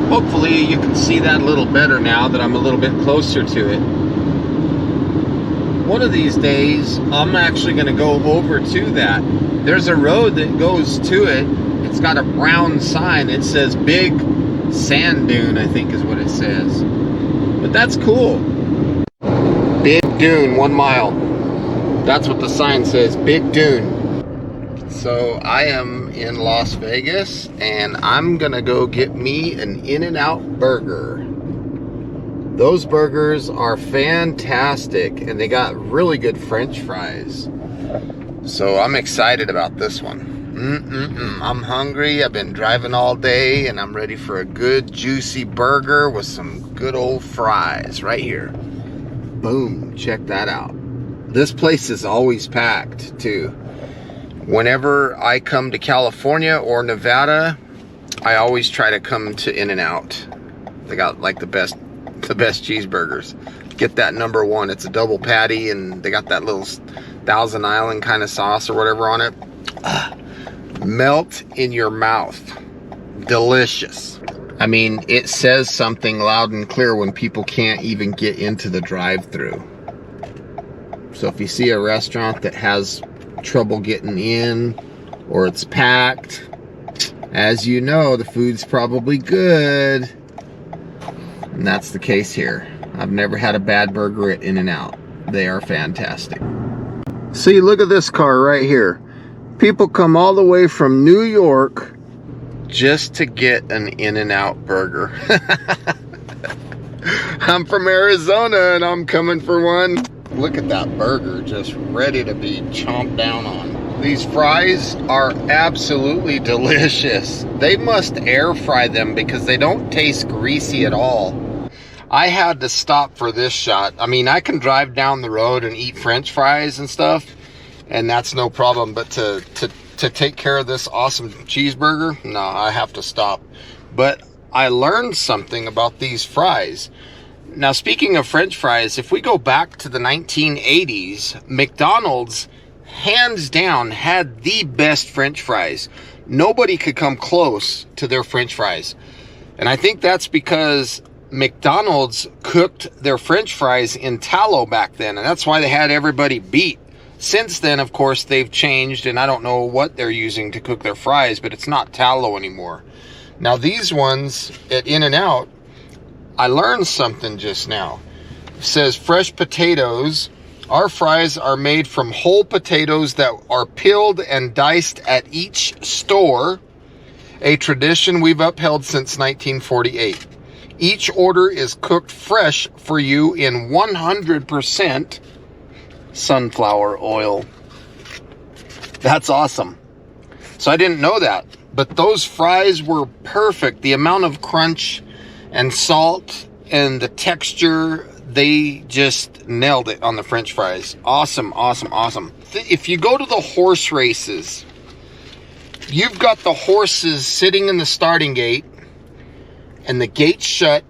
Hopefully you can see that a little better now that I'm a little bit closer to it. One of these days, I'm actually going to go over to that. There's a road that goes to it. It's got a brown sign. It says Big Sand Dune, I think is what it says. But that's cool. Big Dune, 1 mile. That's what the sign says, Big Dune. So I am in Las Vegas and I'm gonna go get me an In-N-Out burger. Those burgers are fantastic and they got really good French fries. So I'm excited about this one. I'm hungry, I've been driving all day and I'm ready for a good juicy burger with some good old fries right here. Boom, check that out. This place is always packed too. Whenever I come to California or Nevada, I always try to come to In-N-Out. They got like the best cheeseburgers. Get that #1. It's a double patty and they got that little Thousand Island kind of sauce or whatever on it. Melt in your mouth. Delicious. I mean, it says something loud and clear when people can't even get into the drive-thru. So if you see a restaurant that has trouble getting in or it's packed, as you know, the food's probably good. And that's the case here. I've never had a bad burger at In-N-Out. They are fantastic. See, look at this car right here. People come all the way from New York just to get an In-N-Out burger. I'm from Arizona and I'm coming for one. Look at that burger, just ready to be chomped down on. These fries are absolutely delicious. They must air fry them because they don't taste greasy at all. I had to stop for this shot. I mean, I can drive down the road and eat French fries and stuff, and that's no problem. But to take care of this awesome cheeseburger, no, I have to stop. But I learned something about these fries. Now, speaking of French fries, if we go back to the 1980s, McDonald's, hands down, had the best French fries. Nobody could come close to their French fries. And I think that's because McDonald's cooked their French fries in tallow back then, and that's why they had everybody beat. Since then, of course, they've changed, and I don't know what they're using to cook their fries, but it's not tallow anymore. Now, these ones at In-N-Out, I learned something just now. It says fresh potatoes. Our fries are made from whole potatoes that are peeled and diced at each store, a tradition we've upheld since 1948. Each order is cooked fresh for you in 100% sunflower oil. That's awesome. So I didn't know that, but those fries were perfect. The amount of crunch and salt and the texture, they just nailed it on the French fries. Awesome, awesome, awesome. If you go to the horse races, you've got the horses sitting in the starting gate and the gate's shut,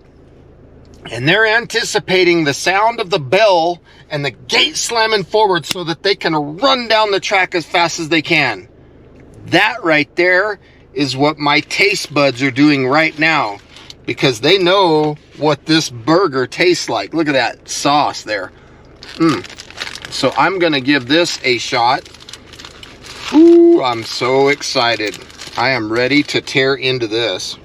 and they're anticipating the sound of the bell and the gate slamming forward so that they can run down the track as fast as they can. That right there is what my taste buds are doing right now, because they know what this burger tastes like. Look at that sauce there. So I'm gonna give this a shot. Ooh, I'm so excited. I am ready to tear into this.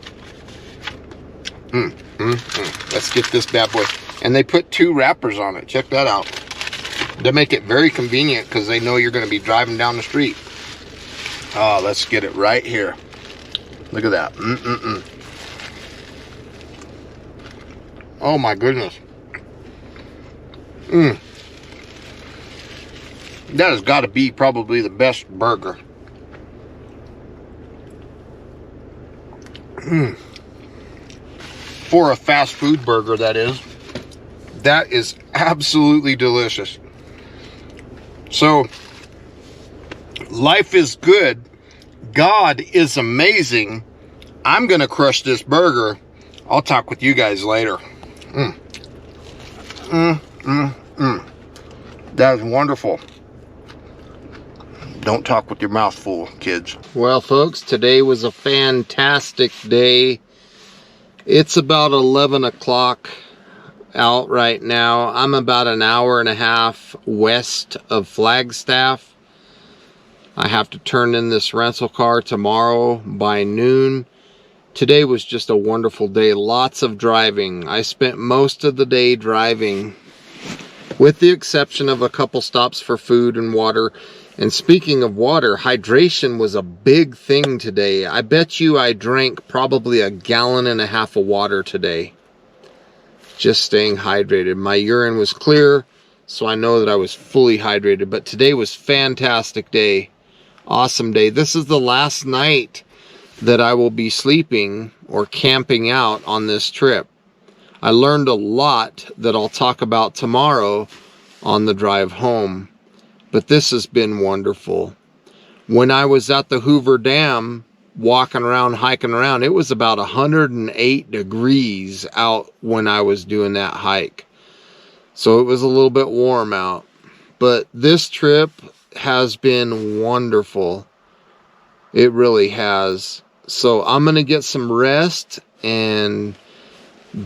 Let's get this bad boy. And they put 2 wrappers on it. Check that out. They make it very convenient because they know you're going to be driving down the street. Oh, let's get it right here. Look at that. Oh my goodness. That has got to be probably the best burger. For a fast food burger, that is. That is absolutely delicious. So, life is good. God is amazing. I'm going to crush this burger. I'll talk with you guys later. That is wonderful. Don't talk with your mouth full, kids. Well, folks, today was a fantastic day. It's about 11 o'clock out right now. I'm about an hour and a half west of Flagstaff. I have to turn in this rental car tomorrow by noon. Today was just a wonderful day. Lots of driving. I spent most of the day driving, with the exception of a couple stops for food and water. And speaking of water, hydration was a big thing today. I bet you I drank probably 1.5 gallons of water today. Just staying hydrated. My urine was clear, so I know that I was fully hydrated. But today was a fantastic day. Awesome day. This is the last night that I will be sleeping or camping out on this trip. I learned a lot that I'll talk about tomorrow on the drive home. But this has been wonderful. When I was at the Hoover Dam, walking around, hiking around, it was about 108 degrees out when I was doing that hike. So it was a little bit warm out. But this trip has been wonderful. It really has. So I'm going to get some rest and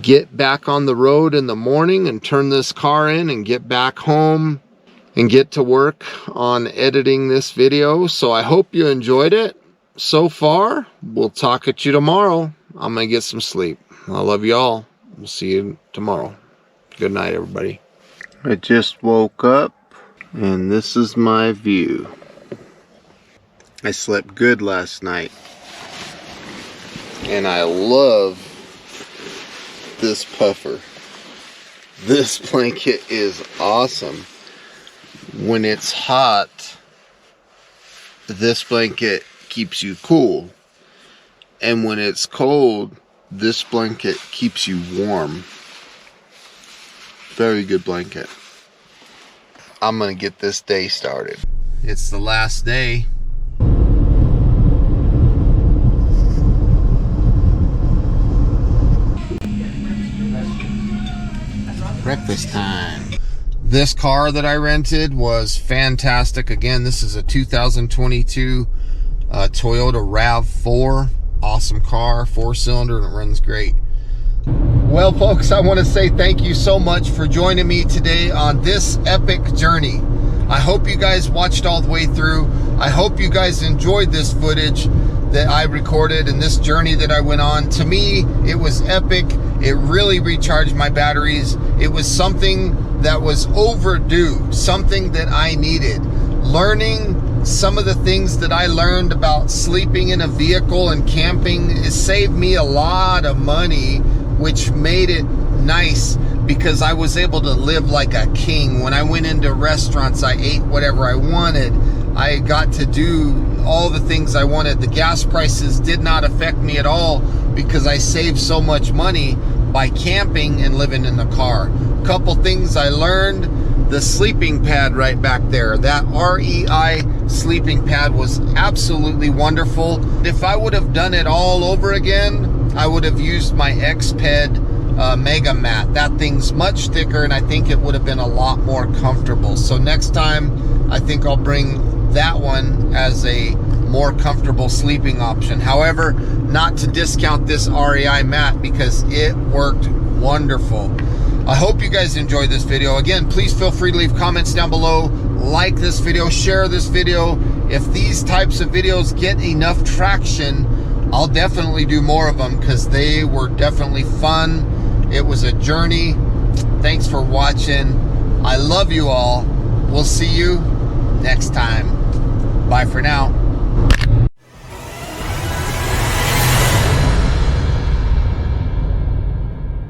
get back on the road in the morning and turn this car in and get back home and get to work on editing this video. So I hope you enjoyed it so far. We'll talk at you tomorrow. I'm gonna get some sleep. I love you all. We'll see you tomorrow. Good night, everybody. I just woke up and this is my view. I slept good last night. And I love this puffer. This blanket is awesome. When it's hot, this blanket keeps you cool. And when it's cold, this blanket keeps you warm. Very good blanket. I'm gonna get this day started. It's the last day. Breakfast time. This car that I rented was fantastic. Again, this is a 2022 Toyota RAV4. Awesome car, 4-cylinder, and it runs great. Well, folks, I want to say thank you so much for joining me today on this epic journey. I hope you guys watched all the way through. I hope you guys enjoyed this footage that I recorded and this journey that I went on. To me, it was epic. It really recharged my batteries. It was something that was overdue, something that I needed. Learning some of the things that I learned about sleeping in a vehicle and camping, it saved me a lot of money, which made it nice because I was able to live like a king. When I went into restaurants, I ate whatever I wanted. I got to do all the things I wanted. The gas prices did not affect me at all because I saved so much money by camping and living in the car. Couple things I learned: the sleeping pad right back there, that REI sleeping pad was absolutely wonderful. If I would have done it all over again, I would have used my Xped Mega Mat. That thing's much thicker and I think it would have been a lot more comfortable. So next time I think I'll bring that one as a more comfortable sleeping option. However, not to discount this REI mat because it worked wonderful. I hope you guys enjoyed this video. Again, please feel free to leave comments down below, like this video, share this video. If these types of videos get enough traction, I'll definitely do more of them because they were definitely fun. It was a journey. Thanks for watching. I love you all. We'll see you next time. Bye for now.